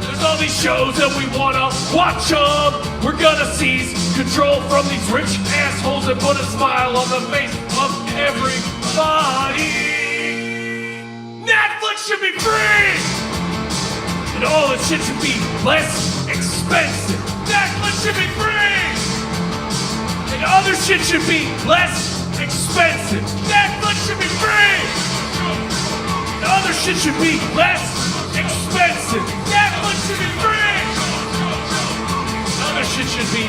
There's all these shows that we wanna watch them. We're gonna seize control from these rich assholes and put a smile on the face of everybody. Netflix should be free! And all the shit should be less expensive. Netflix should be free! And other shit should be less expensive. Netflix should be free! And other shit should be less expensive. Netflix should be free! Other shit should be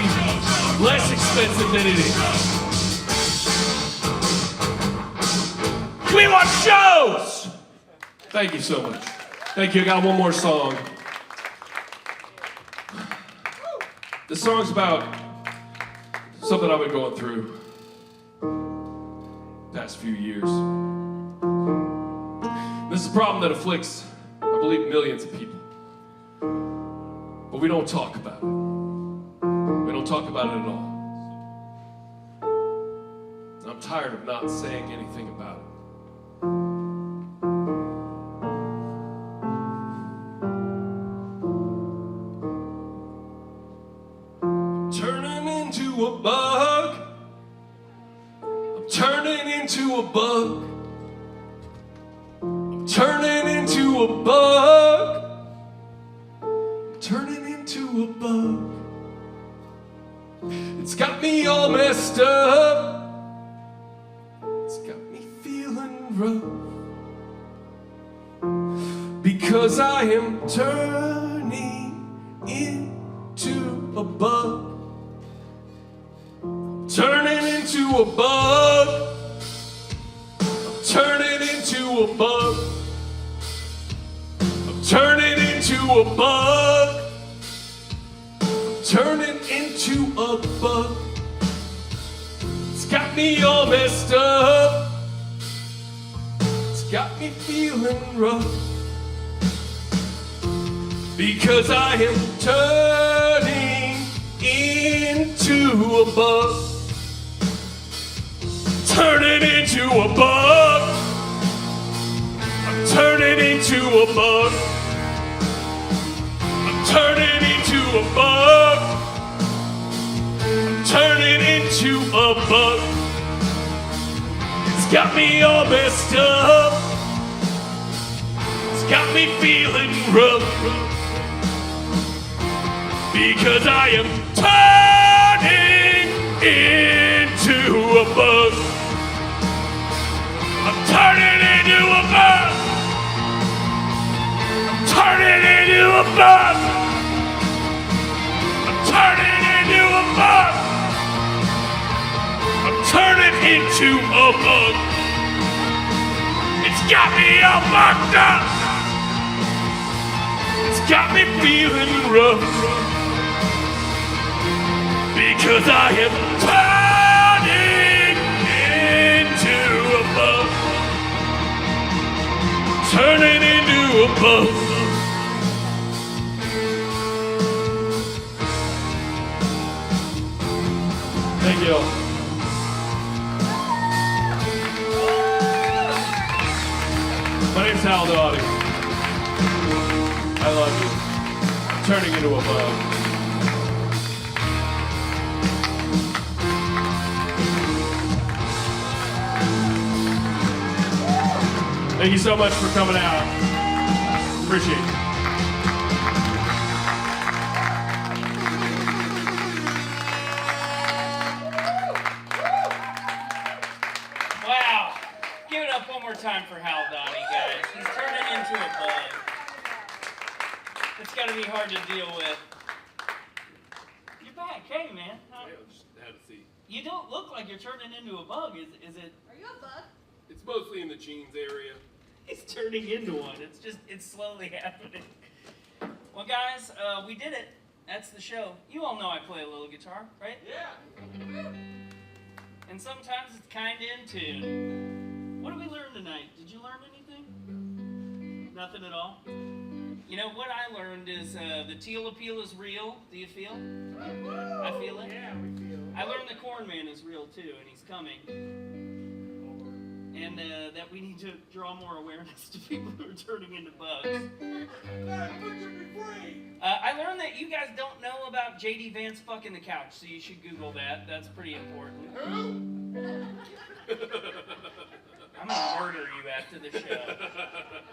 less expensive than it is. We want shows! Thank you so much. Thank you. I got one more song. This song's about something I've been going through the past few years. This is a problem that afflicts, I believe, millions of people. But we don't talk about it. We don't talk about it at all. I'm tired of not saying anything about it. Turning into a bug. I'm turning into a bug. I'm turning into a bug. I'm turning into a bug. It's got me all messed up. It's got me feeling rough. Because I am turning into a bug. Turning into a bug. I'm turning into a bug. I'm turning into a bug. I'm turning into a bug. It's got me all messed up. It's got me feeling rough. Because I am turning into a bug. Turning into a bug. I'm turning into a bug. I'm turning into a bug. I'm turning into a bug. It's got me all messed up. It's got me feeling rough. Because I am turning into a bug. I'm turning into a bug. I'm turning into a bug. I'm turning into a bug. I'm turning into a bug. It's got me all fucked up. It's got me feeling rough. Because I am turning into a bug. Turning into a bug. Thank you. My name's Howell Dawdy. I love you. I'm turning into a bug. Thank you so much for coming out. Appreciate it. Wow. Give it up one more time for Howell Dawdy, guys. He's turning into a bug. It's got to be hard to deal with. You're back. Hey, man. I just had to see. You don't look like you're turning into a bug. Is it? Are you a bug? It's mostly in the jeans area. He's turning into one. It's slowly happening. Well, guys, we did it. That's the show. You all know I play a little guitar, right? Yeah. And sometimes it's kind of in tune. What did we learn tonight? Did you learn anything? Nothing at all? You know, what I learned is the Teale appeal is real. Do you feel? I feel it? Yeah, we feel. I learned the Corn Man is real, too, and he's coming. And that we need to draw more awareness to people who are turning into bugs. I learned that you guys don't know about J.D. Vance fucking the couch, so you should Google that. That's pretty important. I'm gonna murder you after the show.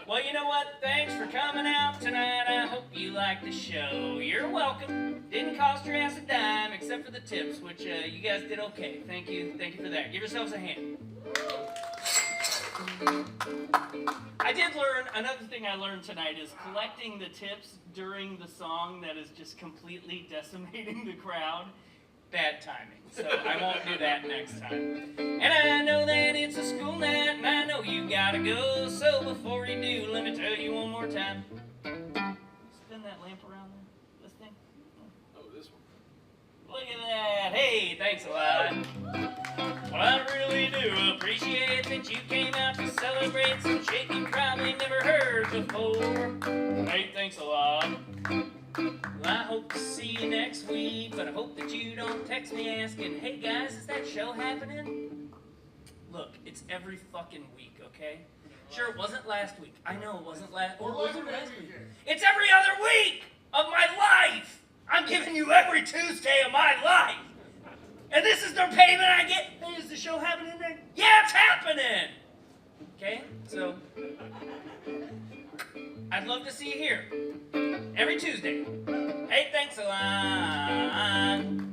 Well, you know what? Thanks for coming out tonight. I hope you liked the show. You're welcome. Didn't cost your ass a dime, except for the tips, which you guys did okay. Thank you for that. Give yourselves a hand. I did learn, another thing I learned tonight is collecting the tips during the song that is just completely decimating the crowd. Bad timing, so I won't do that next time. And I know that it's a school night, and I know you gotta go, so before you do, let me tell you one more time. Spin that lamp around there, this thing. Oh, this one. Look at that, hey, thanks a lot. Well, I really do appreciate that you came out to celebrate some shit you probably never heard before. Hey, thanks a lot. Well, I hope to see you next week, but I hope that you don't text me asking, hey guys, is that show happening? Look, it's every fucking week, okay? Sure, it wasn't last week. I know it wasn't last. Or was it last week? It's every other week of my life. I'm giving you every Tuesday of my life. And this is the payment I get. Hey, is the show happening there? Yeah, it's happening. Okay, so I'd love to see you here every Tuesday. Hey, thanks a lot.